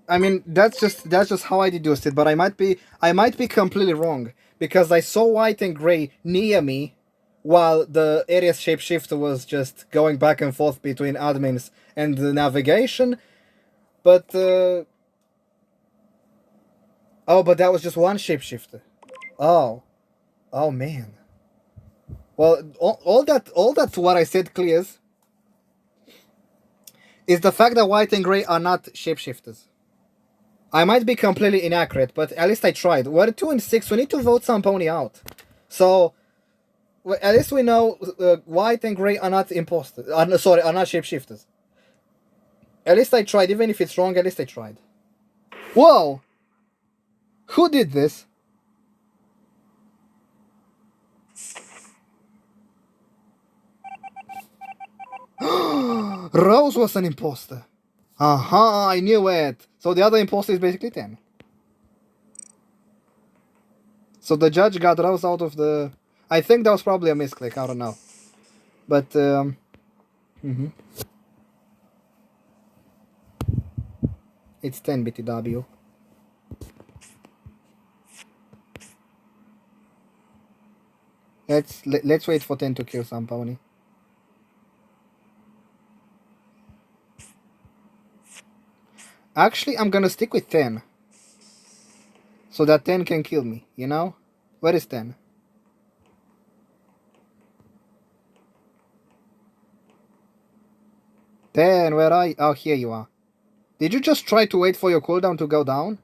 I mean, that's just how I deduced it, but I might be completely wrong, because I saw white and grey near me while the area shapeshifter was just going back and forth between admins and the navigation, but oh, but that was just one shapeshifter. Oh man. Well, all that what I said clears. is the fact that white and gray are not shapeshifters. I might be completely inaccurate, but at least I tried. We're 2 and 6. We need to vote some pony out. So, at least we know white and gray are not imposters. Sorry, are not shapeshifters. At least I tried. Even if it's wrong, at least I tried. Whoa! Who did this? Rose was an imposter. Aha, I knew it. So the other imposter is basically 10. So the judge got Rose out of the... I think that was probably a misclick, I don't know. But, It's 10 BTW. Let's wait for 10 to kill some pony. Actually, I'm gonna stick with 10. So that 10 can kill me, you know? Where is 10? 10, where are you? Oh, here you are. Did you just try to wait for your cooldown to go down?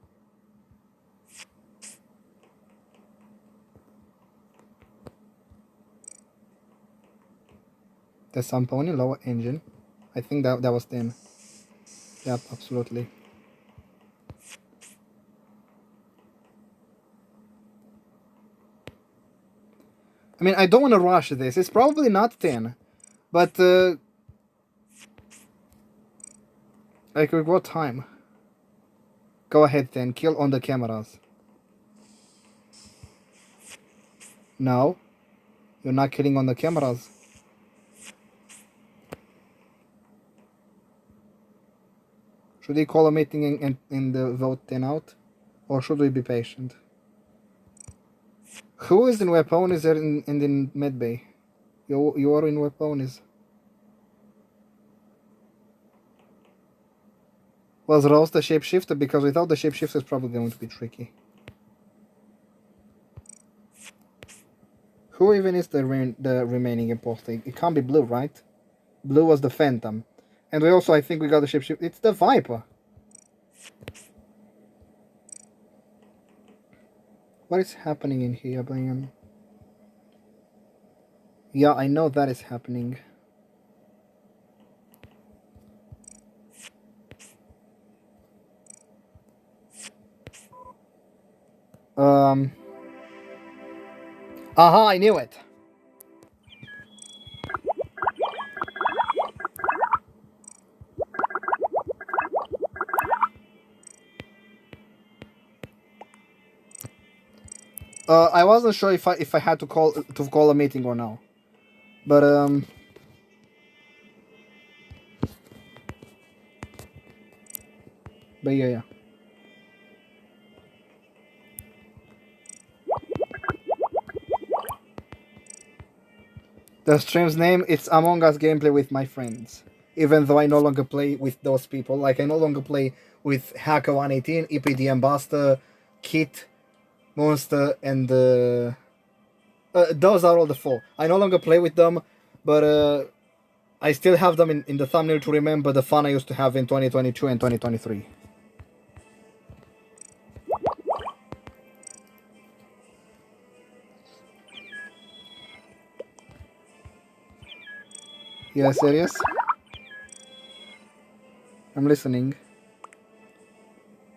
There's some pony, lower engine. I think that was 10. Yep, absolutely. I mean, I don't want to rush this. It's probably not 10. But, like, with what time? Go ahead, 10. Kill on the cameras. No. You're not killing on the cameras. Should we call a meeting and vote 10 out? Or should we be patient? Who is in weaponies there in the med bay? You are in weaponies. Was Rose the shapeshifter? Because without the shapeshifter it's probably going to be tricky. Who even is the remaining imposter? It can't be Blue, right? Blue was the Phantom. And we also, I think we got the shapeshifter. It's the Viper. What is happening in here, Brian? Yeah, I know that is happening. Aha, I knew it. I wasn't sure if I had to call a meeting or no, but yeah. The stream's name, it's Among Us gameplay with my friends. Even though I no longer play with those people. Like, I no longer play with Hackz118, EPDNBuster, Kit, MoonSter, and those are all the 4. I no longer play with them, but I still have them in the thumbnail to remember the fun I used to have in 2022 and 2023. Yeah, serious? I'm listening.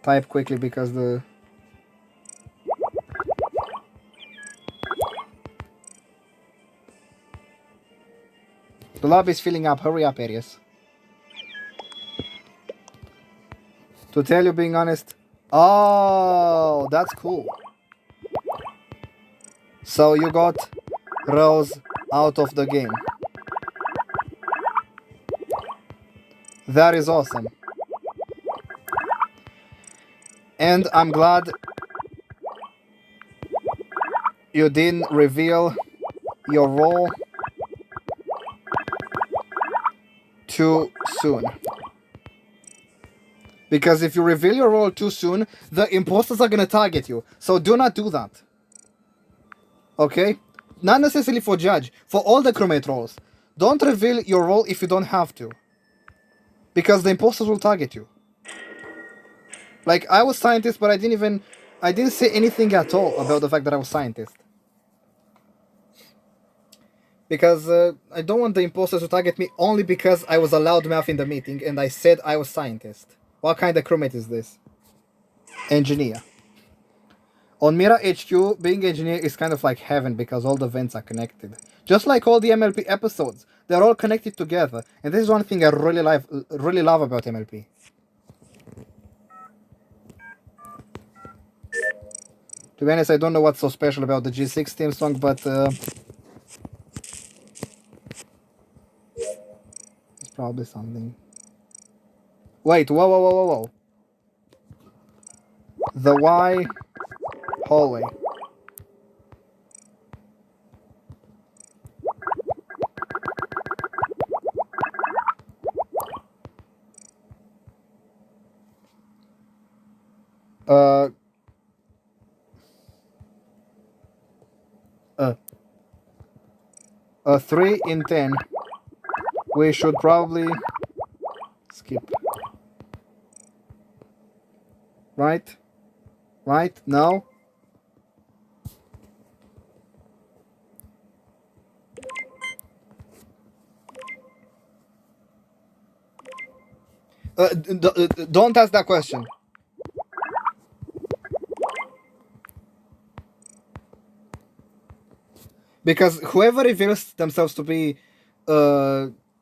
Type quickly because the... The lobby is filling up. Hurry up, Arius. To tell you, being honest... Oh, that's cool. So you got Rose out of the game. That is awesome. And I'm glad you didn't reveal your role too soon. Because if you reveal your role too soon, the imposters are gonna target you. So do not do that. Okay? Not necessarily for Judge, for all the crewmate roles. Don't reveal your role if you don't have to. Because the imposters will target you. Like, I was scientist, but I didn't say anything at all about the fact that I was scientist. Because I don't want the imposters to target me only because I was a loudmouth in the meeting and I said I was scientist. What kind of crewmate is this? Engineer. On Mira HQ, being engineer is kind of like heaven because all the vents are connected. Just like all the MLP episodes, they're all connected together, and this is one thing I really love about MLP. To be honest, I don't know what's so special about the G6 theme song, but it's probably something. Wait, whoa. The Y hallway. Uh, 3 in 10. We should probably skip. Right? Right? No? Don't ask that question. Because whoever reveals themselves to be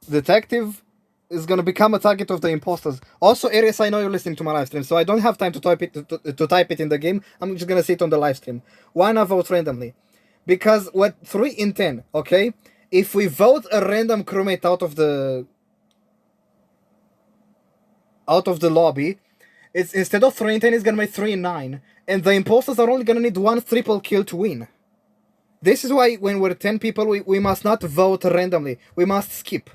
detective is gonna become a target of the imposters. Also, Aries, I know you're listening to my live stream, so I don't have time to type it in the game. I'm just gonna say it on the live stream. Why not vote randomly? Because what 3 in 10, okay? If we vote a random crewmate out of the lobby, it's instead of 3 in 10, it's gonna make 3 in 9, and the imposters are only gonna need 1 triple kill to win. This is why when we're 10 people, we must not vote randomly. We must skip.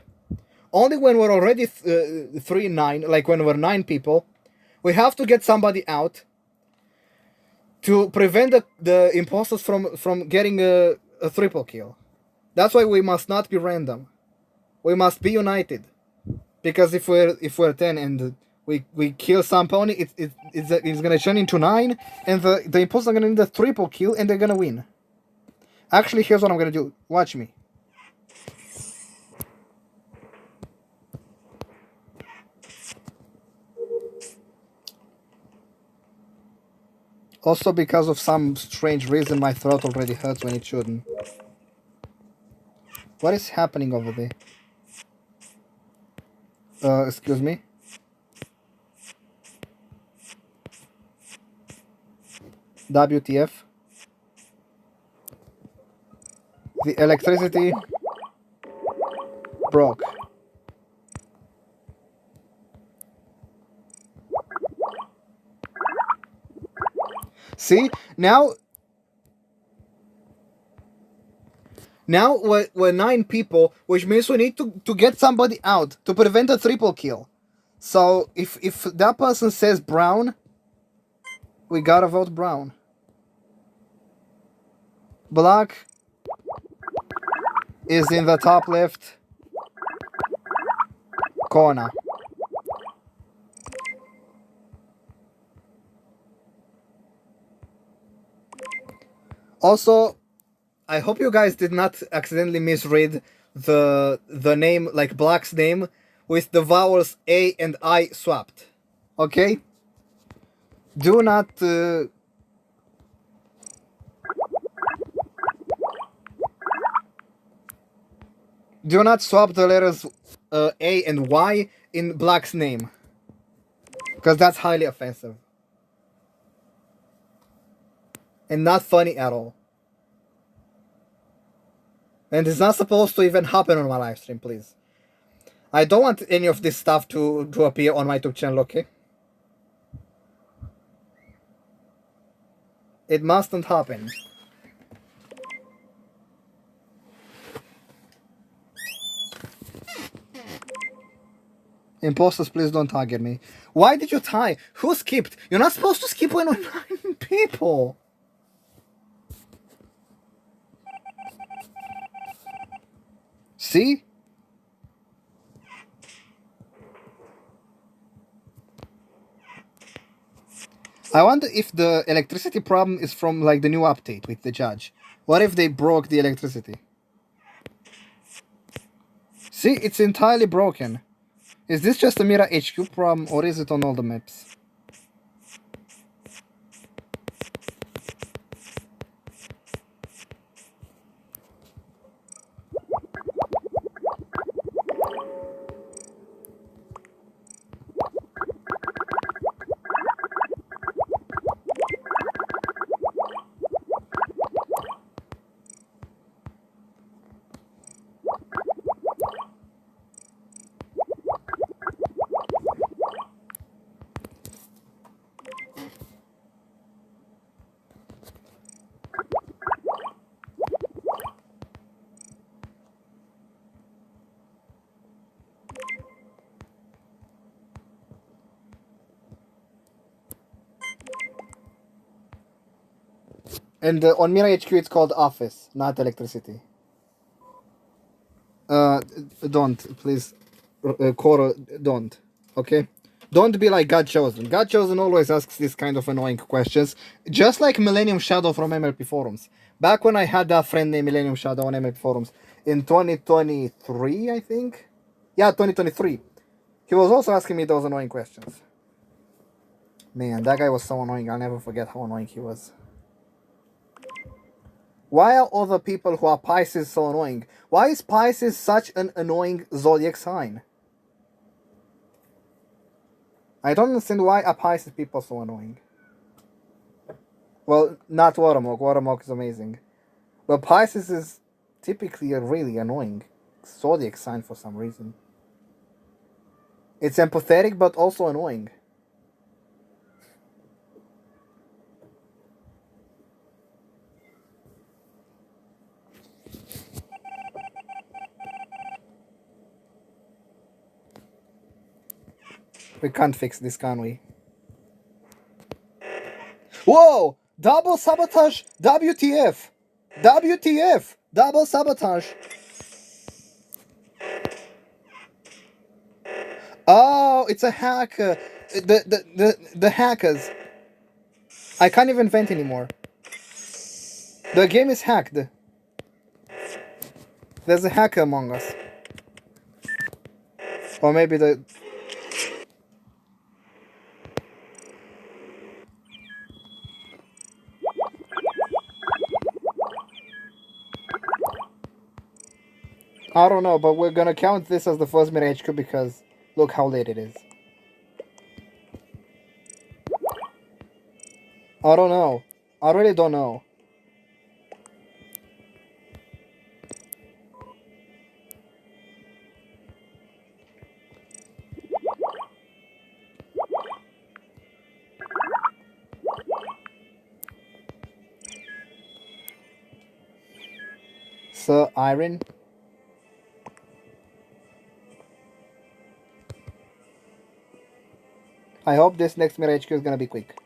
Only when we're already 3 in 9, like when we're 9 people, we have to get somebody out to prevent the imposters from getting a triple kill. That's why we must not be random. We must be united. Because if we're 10 and we kill some pony, it's gonna turn into 9, and the imposters are gonna need a triple kill, and they're gonna win. Actually, here's what I'm gonna do. Watch me. Also, because of some strange reason, my throat already hurts when it shouldn't. What is happening over there? Excuse me? WTF? The electricity broke. See? Now we're 9 people, which means we need to get somebody out to prevent a triple kill. So if that person says brown, we gotta vote brown. Black is in the top left corner. Also, I hope you guys did not accidentally misread the name, like Black's name, with the vowels A and I swapped. Okay? Do not swap the letters A and Y in Black's name, because that's highly offensive and not funny at all. And it's not supposed to even happen on my live stream, please. I don't want any of this stuff to appear on my YouTube channel, okay? It mustn't happen. Imposters, please don't target me. Why did you tie? Who skipped? You're not supposed to skip when we're 9 people. See? I wonder if the electricity problem is from like the new update with the judge. What if they broke the electricity? See, it's entirely broken. Is this just a Mira HQ problem or is it on all the maps? And on Mira HQ it's called office, not electricity. Don't, please. Koro, don't. Okay? Don't be like God Chosen. God Chosen always asks these kind of annoying questions, just like Millennium Shadow from MLP Forums. Back when I had that friend named Millennium Shadow on MLP Forums, in 2023, I think? Yeah, 2023. He was also asking me those annoying questions. Man, that guy was so annoying. I'll never forget how annoying he was. Why are other people who are Pisces so annoying? Why is Pisces such an annoying zodiac sign? I don't understand why are Pisces people so annoying. Well, not Watermark. Watermark is amazing. But Pisces is typically a really annoying zodiac sign for some reason. It's empathetic but also annoying. We can't fix this, can we? Whoa! Double sabotage! WTF! WTF! Double sabotage! Oh, it's a hacker! The hackers. I can't even vent anymore. The game is hacked. There's a hacker among us. Or maybe the... I don't know, but we're gonna count this as the first Mira HQ because look how late it is. I don't know. I really don't know. Sir Iron? I hope this next Mira HQ is gonna be quick.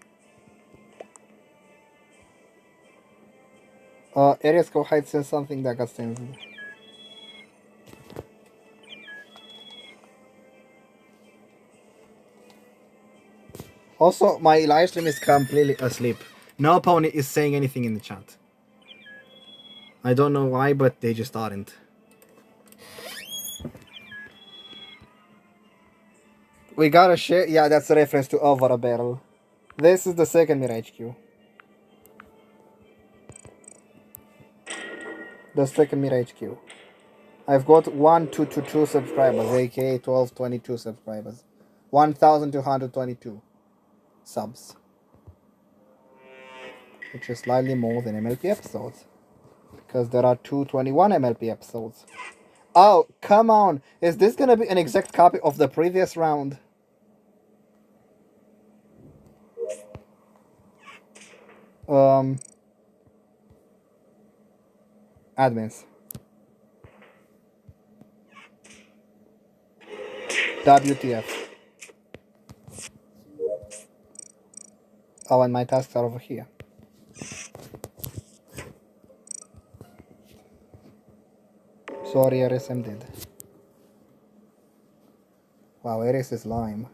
Areas go hide says something that got censored. Also, my live stream is completely asleep. No opponent is saying anything in the chat. I don't know why, but they just aren't. We gotta share. Yeah, that's a reference to Over a Barrel. This is the second Mira HQ. The second Mira HQ. I've got 1222 subscribers, aka 1222 subscribers. 1222 subs. Which is slightly more than MLP episodes. Because there are 221 MLP episodes. Oh, come on! Is this gonna be an exact copy of the previous round? Admins. WTF. Oh, and my tasks are over here. Sorry, RSM did. Wow, Ares is lime.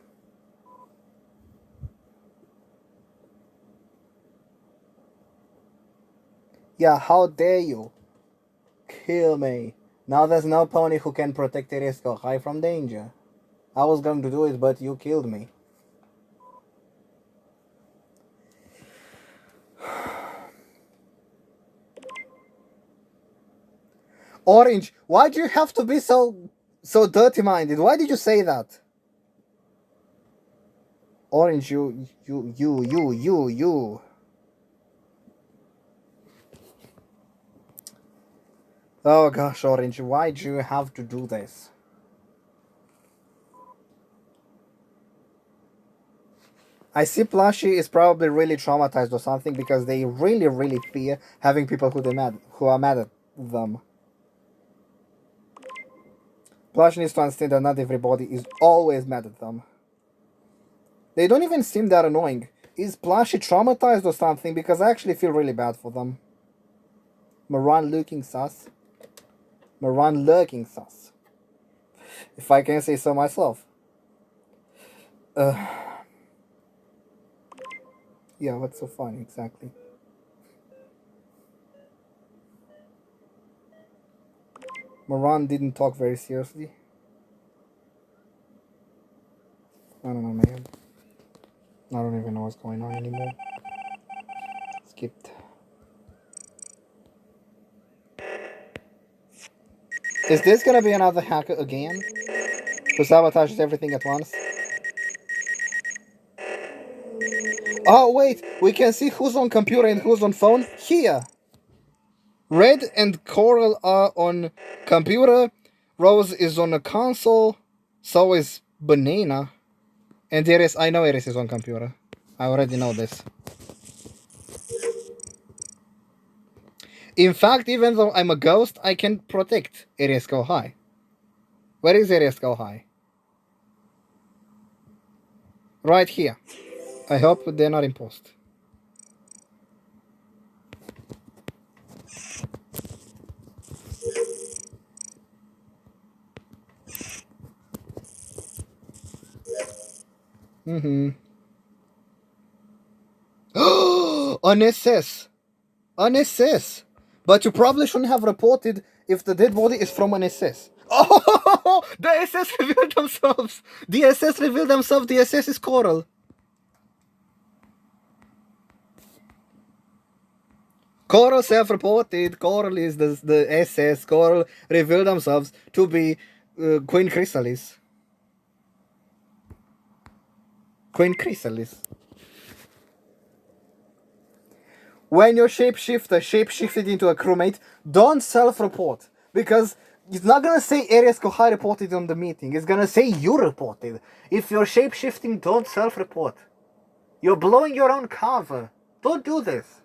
Yeah, how dare you? Kill me. Now there's no pony who can protect Teresco High from danger. I was going to do it, but you killed me. Orange, why do you have to be so dirty-minded? Why did you say that? Orange, you. Oh gosh, Orange, why do you have to do this? I see Plushie is probably really traumatized or something because they really fear having people who are mad at them. Plushie needs to understand that not everybody is always mad at them. They don't even seem that annoying. Is Plushie traumatized or something? Because I actually feel really bad for them. Moran looking sus. Moran lurking sus. If I can say so myself. Yeah, what's so funny exactly? Moran didn't talk very seriously. I don't know, man. I don't even know what's going on anymore. Skipped. Is this gonna be another hacker again? Who sabotages everything at once? Oh wait, we can see who's on computer and who's on phone here. Red and Coral are on computer. Rose is on a console. So is Banana. And Iris, I know Iris is on computer. I already know this. In fact, even though I'm a ghost, I can protect Iris Go High. Where is Iris Go High? Right here. I hope they're not in post. An SS! An SS! But you probably shouldn't have reported if the dead body is from an SS. Oh! The SS revealed themselves! The SS revealed themselves, the SS is Coral. Coral self-reported, Coral is the SS, Coral revealed themselves to be Queen Chrysalis. Queen Chrysalis. When your shapeshifted into a crewmate, don't self-report. Because it's not gonna say Aries Kohai reported on the meeting, it's gonna say you reported. If you're shapeshifting, don't self-report. You're blowing your own cover. Don't do this.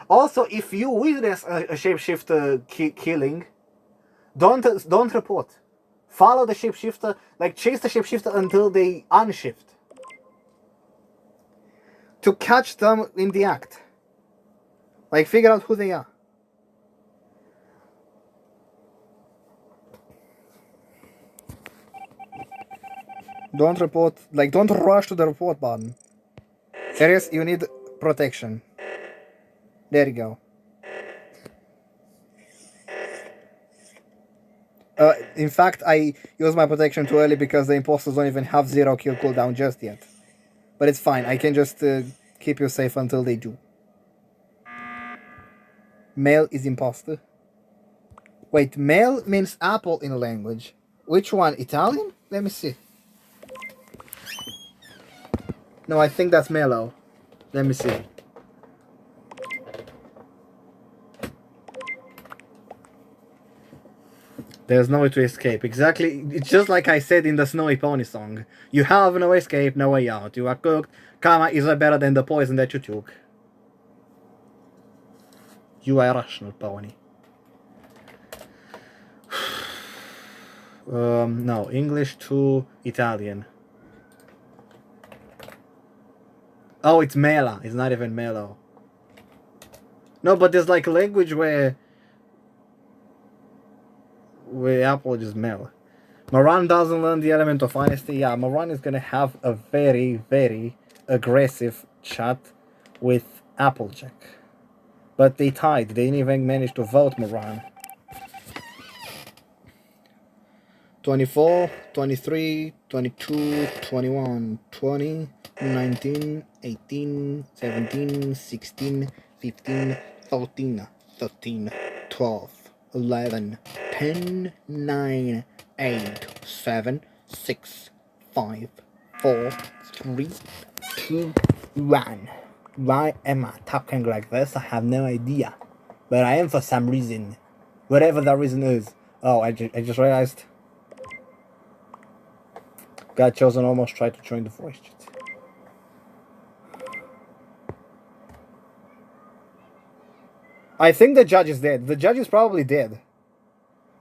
Also, if you witness a shapeshifter killing, don't report. Follow the shapeshifter, like chase the shapeshifter until they unshift. To catch them in the act. Like figure out who they are. Don't report, like don't rush to the report button. Serious, you need protection. There you go. In fact, I used my protection too early because the imposters don't even have 0 kill cooldown just yet. But it's fine, I can just keep you safe until they do. Male is imposter. Wait, male means apple in a language. Which one? Italian? Let me see. No, I think that's mellow. Let me see. There's no way to escape. Exactly. It's just like I said in the Snowy Pony song. You have no escape, no way out. You are cooked. Karma is better than the poison that you took. You are a rational pony. No. English to Italian. Oh, it's Mela. It's not even Mellow. No, but there's like a language where apple just Mel. Moran doesn't learn the element of honesty. Yeah, Moran is gonna have a very aggressive chat with Applejack. But they tied. They didn't even manage to vote Moran. 24, 23, 22, 21, 20, 19, 18, 17, 16, 15, 14, 13, 12, 11, 10, 9, 8, 7, 6, 5, 4, 3, 2, 1. Why am I talking like this? I have no idea. But I am for some reason. Whatever that reason is. Oh, I just realized. Got chosen, almost tried to join the voice chat. I think the judge is dead. The judge is probably dead.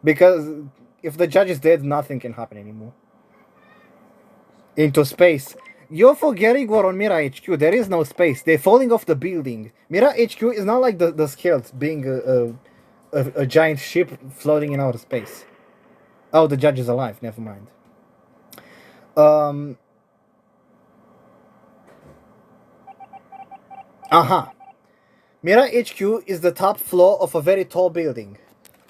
Because if the judge is dead, nothing can happen anymore. Into space. You're forgetting what on Mira HQ. There is no space. They're falling off the building. Mira HQ is not like the Skelt being a giant ship floating in outer space. Oh, the judge is alive. Never mind. Mira HQ is the top floor of a very tall building.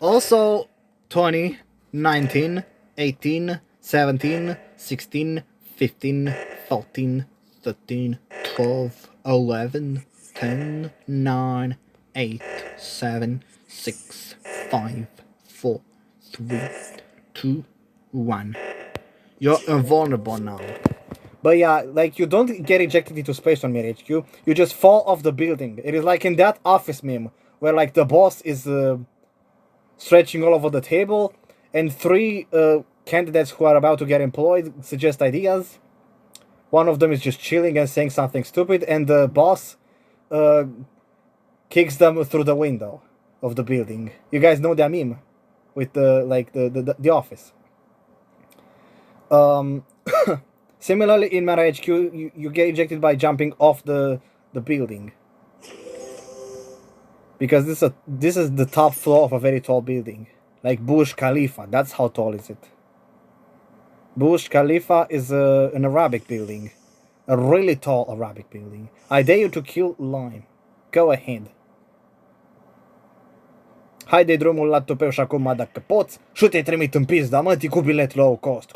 Also, 20, 19, 18, 17, 16, 15, 14, 13, 12, 11, 10, 9, 8, 7, 6, 5, 4, 3, 2, 1. You're invulnerable now. But yeah, like, you don't get ejected into space on Mir HQ. You just fall off the building. It is like in that Office meme, where, like, the boss is stretching all over the table, and three candidates who are about to get employed suggest ideas. One of them is just chilling and saying something stupid, and the boss kicks them through the window of the building. You guys know that meme? With the Office. Similarly, in Mara HQ, you get ejected by jumping off the building. Because this is the top floor of a very tall building. Like Burj Khalifa, that's how tall is it. Burj Khalifa is an Arabic building. A really tall Arabic building. I dare you to kill Lime. Go ahead. Haide drumul la tupeu și acum dacă poți și te trimit în pizda, mătii, cu bilet low cost.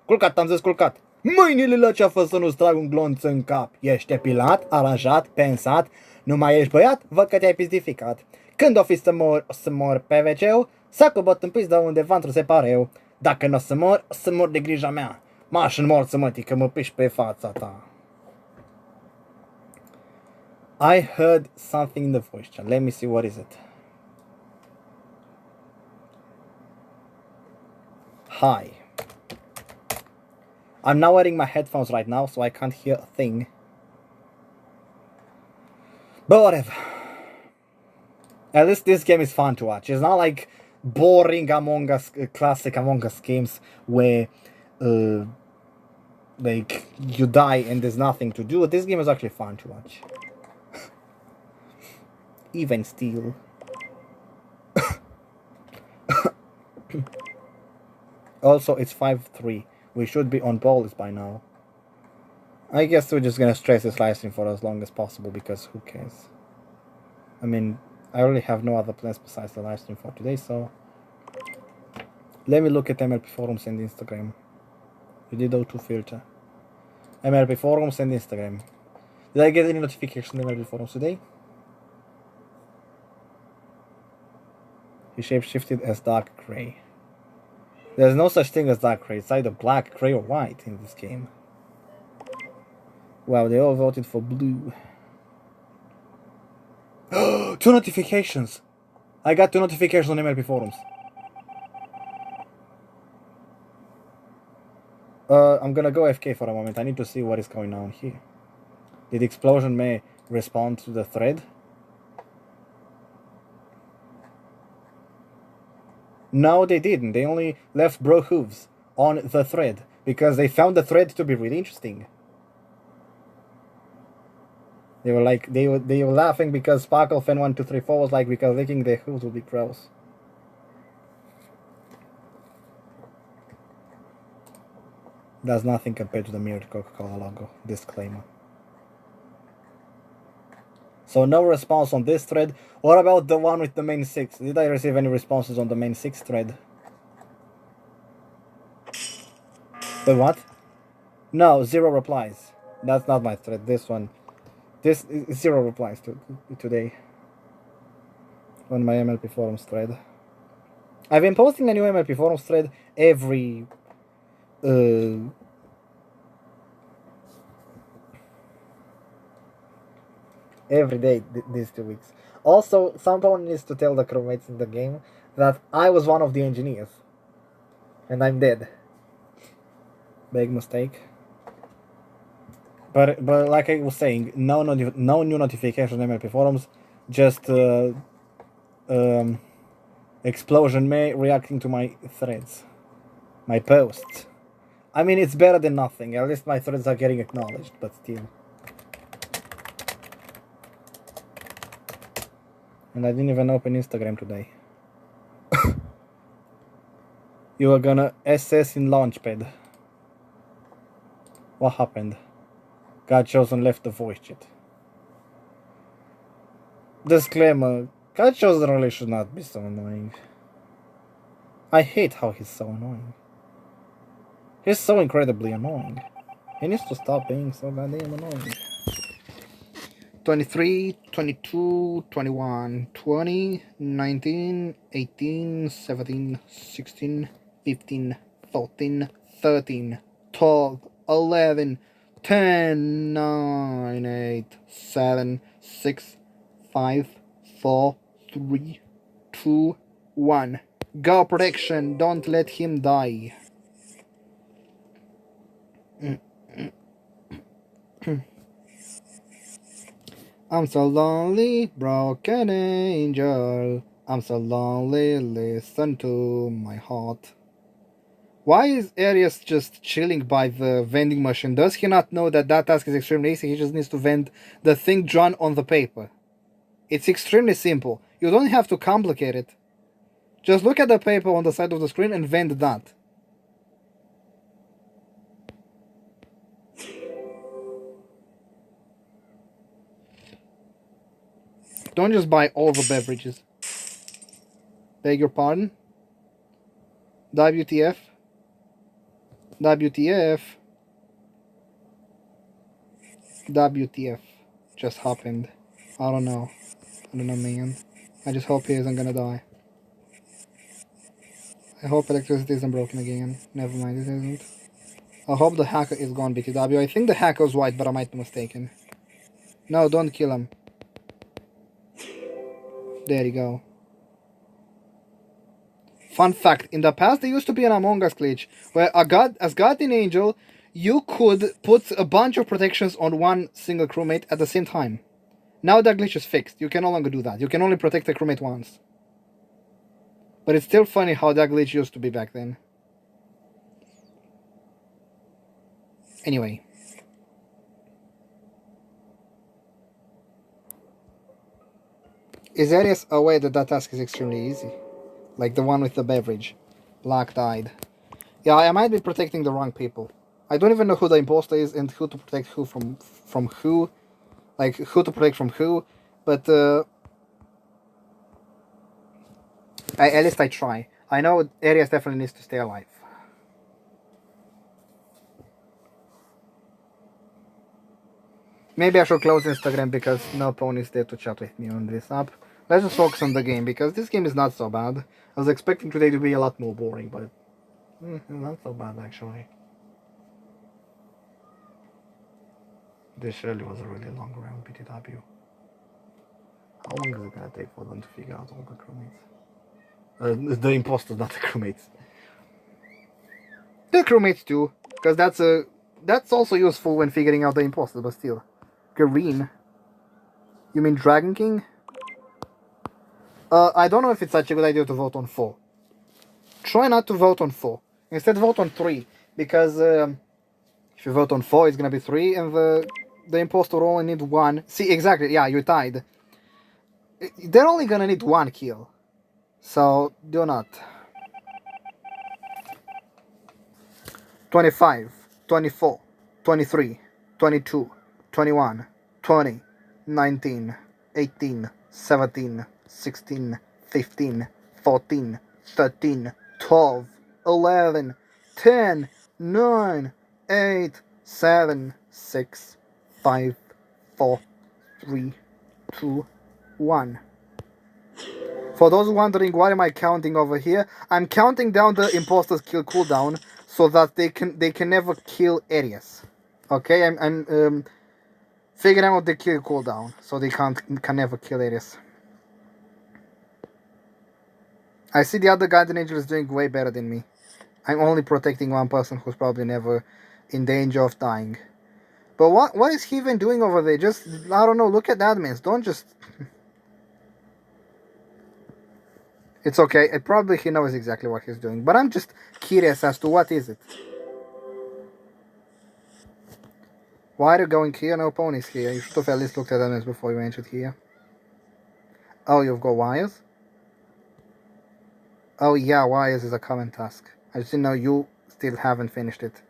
Culcat, am zis culcat. Mâinile la ceafă să nu-ți trag un glonț în cap. Ești epilat, aranjat, pensat, nu mai ești băiat, văd că te-ai pizdificat. Când o fi să mor, o să mor pe WC-ul, să cobot în pizda undeva într-un separeu. Dacă nu o să mor, o să mor de grija mea. M-aș în morță, mătii, că mă piși pe fața ta. I heard something in the voice chat. Let me see what is it. Hi. I'm now wearing my headphones right now, so I can't hear a thing. But whatever. At least this game is fun to watch. It's not like boring Among Us, classic Among Us games where like you die and there's nothing to do. This game is actually fun to watch. Even still. Also, it's 5-3. We should be on ball by now. I guess we're just gonna stress this live stream for as long as possible, because who cares? I mean, I really have no other plans besides the live stream for today, so... Let me look at MLP forums and Instagram. You did O2 filter. MLP forums and Instagram. Did I get any notification on MLP forums today? He shapeshifted as dark grey. There's no such thing as dark grey. It's either black, grey, or white in this game. Wow, they all voted for blue. 2 notifications! I got 2 notifications on MLP forums. I'm gonna go AFK for a moment. I need to see what is going on here. Did Explosion May respond to the thread? No, they didn't. They only left bro hooves on the thread because they found the thread to be really interesting. They were like, they were laughing because Sparkle Fan 1234 was like, because licking their hooves would be gross. Does nothing compared to the mirrored Coca-Cola logo. Disclaimer. So no response on this thread. What about the one with the main 6? Did I receive any responses on the main 6 thread? Wait, what? No, 0 replies. That's not my thread. This one. This is 0 replies today. On my MLP forums thread. I've been posting a new MLP forums thread every day these 2 weeks. Also, someone needs to tell the crewmates in the game that I was one of the engineers. And I'm dead. Big mistake. But like I was saying, no new notification on MLP forums, just Explosion May reacting to my threads. My posts. I mean, it's better than nothing. At least my threads are getting acknowledged, but still. And I didn't even open Instagram today. You are gonna SS in Launchpad. What happened? God chosen left the voice chat. Disclaimer. God chosen really should not be so annoying. I hate how he's so annoying. He's so incredibly annoying. He needs to stop being so goddamn annoying. 23, 22, 21, 20, 19, 18, 17, 16, 15, 14, 13, 12, 11, 10, 9, 8, 7, 6, 5, 4, 3, 2, 1. Go protection, don't let him die. I'm so lonely, broken angel. I'm so lonely, listen to my heart. Why is Arias just chilling by the vending machine? Does he not know that that task is extremely easy? He just needs to vend the thing drawn on the paper. It's extremely simple. You don't have to complicate it. Just look at the paper on the side of the screen and vend that. Don't just buy all the beverages. Beg your pardon? WTF? WTF? WTF just happened. I don't know. I don't know, man. I just hope he isn't gonna die. I hope electricity isn't broken again. Never mind, it isn't. I hope the hacker is gone, BTW. I think the hacker's white, but I might be mistaken. No, don't kill him. There you go. Fun fact, in the past there used to be an Among Us glitch where as Guardian Angel, you could put a bunch of protections on one single crewmate at the same time. Now that glitch is fixed. You can no longer do that. You can only protect a crewmate once. But it's still funny how that glitch used to be back then. Anyway. Is Arias aware that that task is extremely easy? Like the one with the beverage. Black died. Yeah, I might be protecting the wrong people. I don't even know who the imposter is and who to protect who from who. Like, who to protect from who. But, at least I try. I know Arias definitely needs to stay alive. Maybe I should close Instagram because no pony is there to chat with me on this app. Let's just focus on the game because this game is not so bad. I was expecting today to be a lot more boring, but not so bad actually. This really was a really long round, BTW. How long is it gonna take for them to figure out all the crewmates? The imposters, not the crewmates. The crewmates too, because that's also useful when figuring out the imposters, but still. Green. You mean Dragon King? I don't know if it's such a good idea to vote on 4. Try not to vote on 4. Instead vote on 3. Because if you vote on 4, it's gonna be 3, and the imposter will only need 1. See, exactly, yeah, you tied. They're only gonna need 1 kill. So, do not. 25, 24, 23, 22, 21, 20, 19, 18, 17, 16, 15, 14, 13, 12, 11, 10, 9, 8, 7, 6, 5, 4, 3, 2, 1. For those wondering why am I counting over here, I'm counting down the imposter's kill cooldown so that they can never kill areas. Okay, I'm figuring out the kill cooldown so they can never kill areas. I see the other guardian angel is doing way better than me. I'm only protecting one person who's probably never in danger of dying. But what is he even doing over there? Just, I don't know, look at admins. Don't just... It's okay. Probably he knows exactly what he's doing. But I'm just curious as to what is it. Why are you going here? No ponies here. You should have at least looked at admins before you entered here. Oh, you've got wires? Oh yeah, wires is a common task. I just didn't know you still haven't finished it.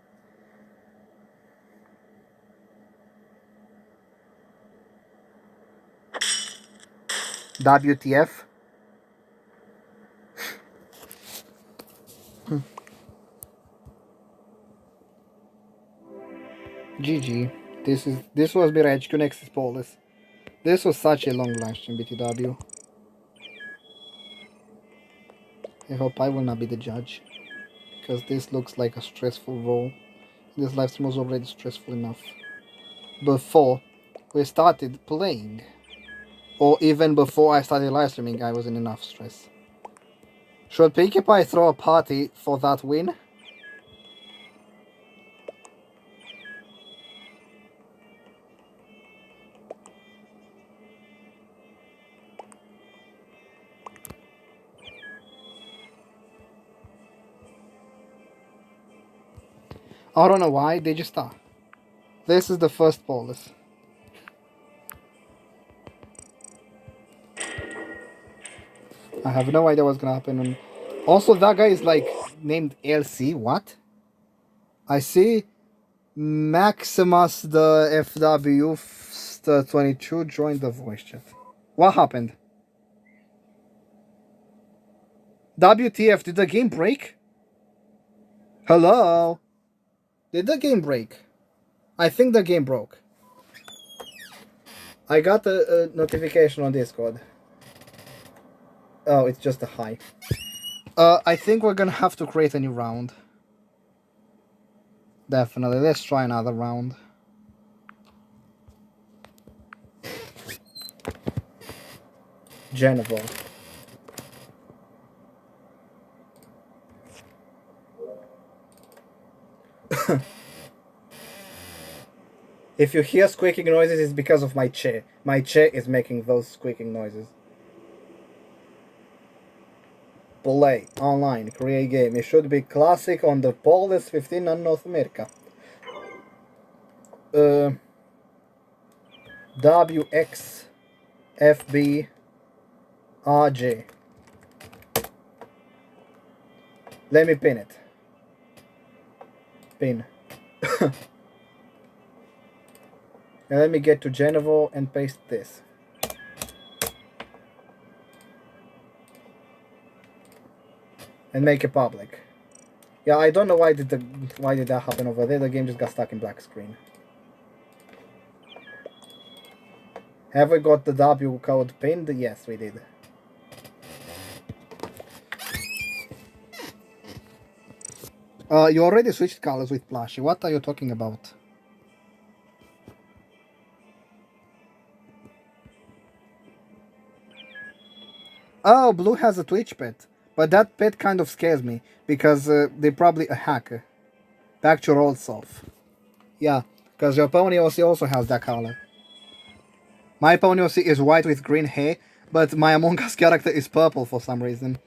WTF? GG. This was Mira HQ Nexus Polis. This was such a long live stream, BTW. I hope I will not be the judge, because this looks like a stressful role. This live stream was already stressful enough before we started playing. Or even before I started live streaming, I was in enough stress. Should Pinkie Pie throw a party for that win? I don't know why, they just are. This is the first Polis. I have no idea what's gonna happen. Also, that guy is like named LC. What? I see Maximus the FW 22 joined the voice chat. What happened? WTF, did the game break? Hello? Did the game break? I think the game broke. I got a notification on Discord. Oh, it's just a hi. I think we're gonna have to create a new round. Definitely, let's try another round. Geneva. If you hear squeaking noises, it's because of my chair. My chair is making those squeaking noises. Play, online, create game. It should be classic on the Polis 15 and North America. WXFBRJ. Let me pin it. Pin. And let me get to Geneva and paste this. And make it public. Yeah, I don't know why did that happen over there. The game just got stuck in black screen. Have we got the W code pinned? Yes, we did. You already switched colors with Plushy. What are you talking about? Oh, Blue has a Twitch pet. But that pet kind of scares me, because they're probably a hacker. Back to roll off. Yeah, because your pony also has that color. My pony is white with green hair, but my Among Us character is purple for some reason.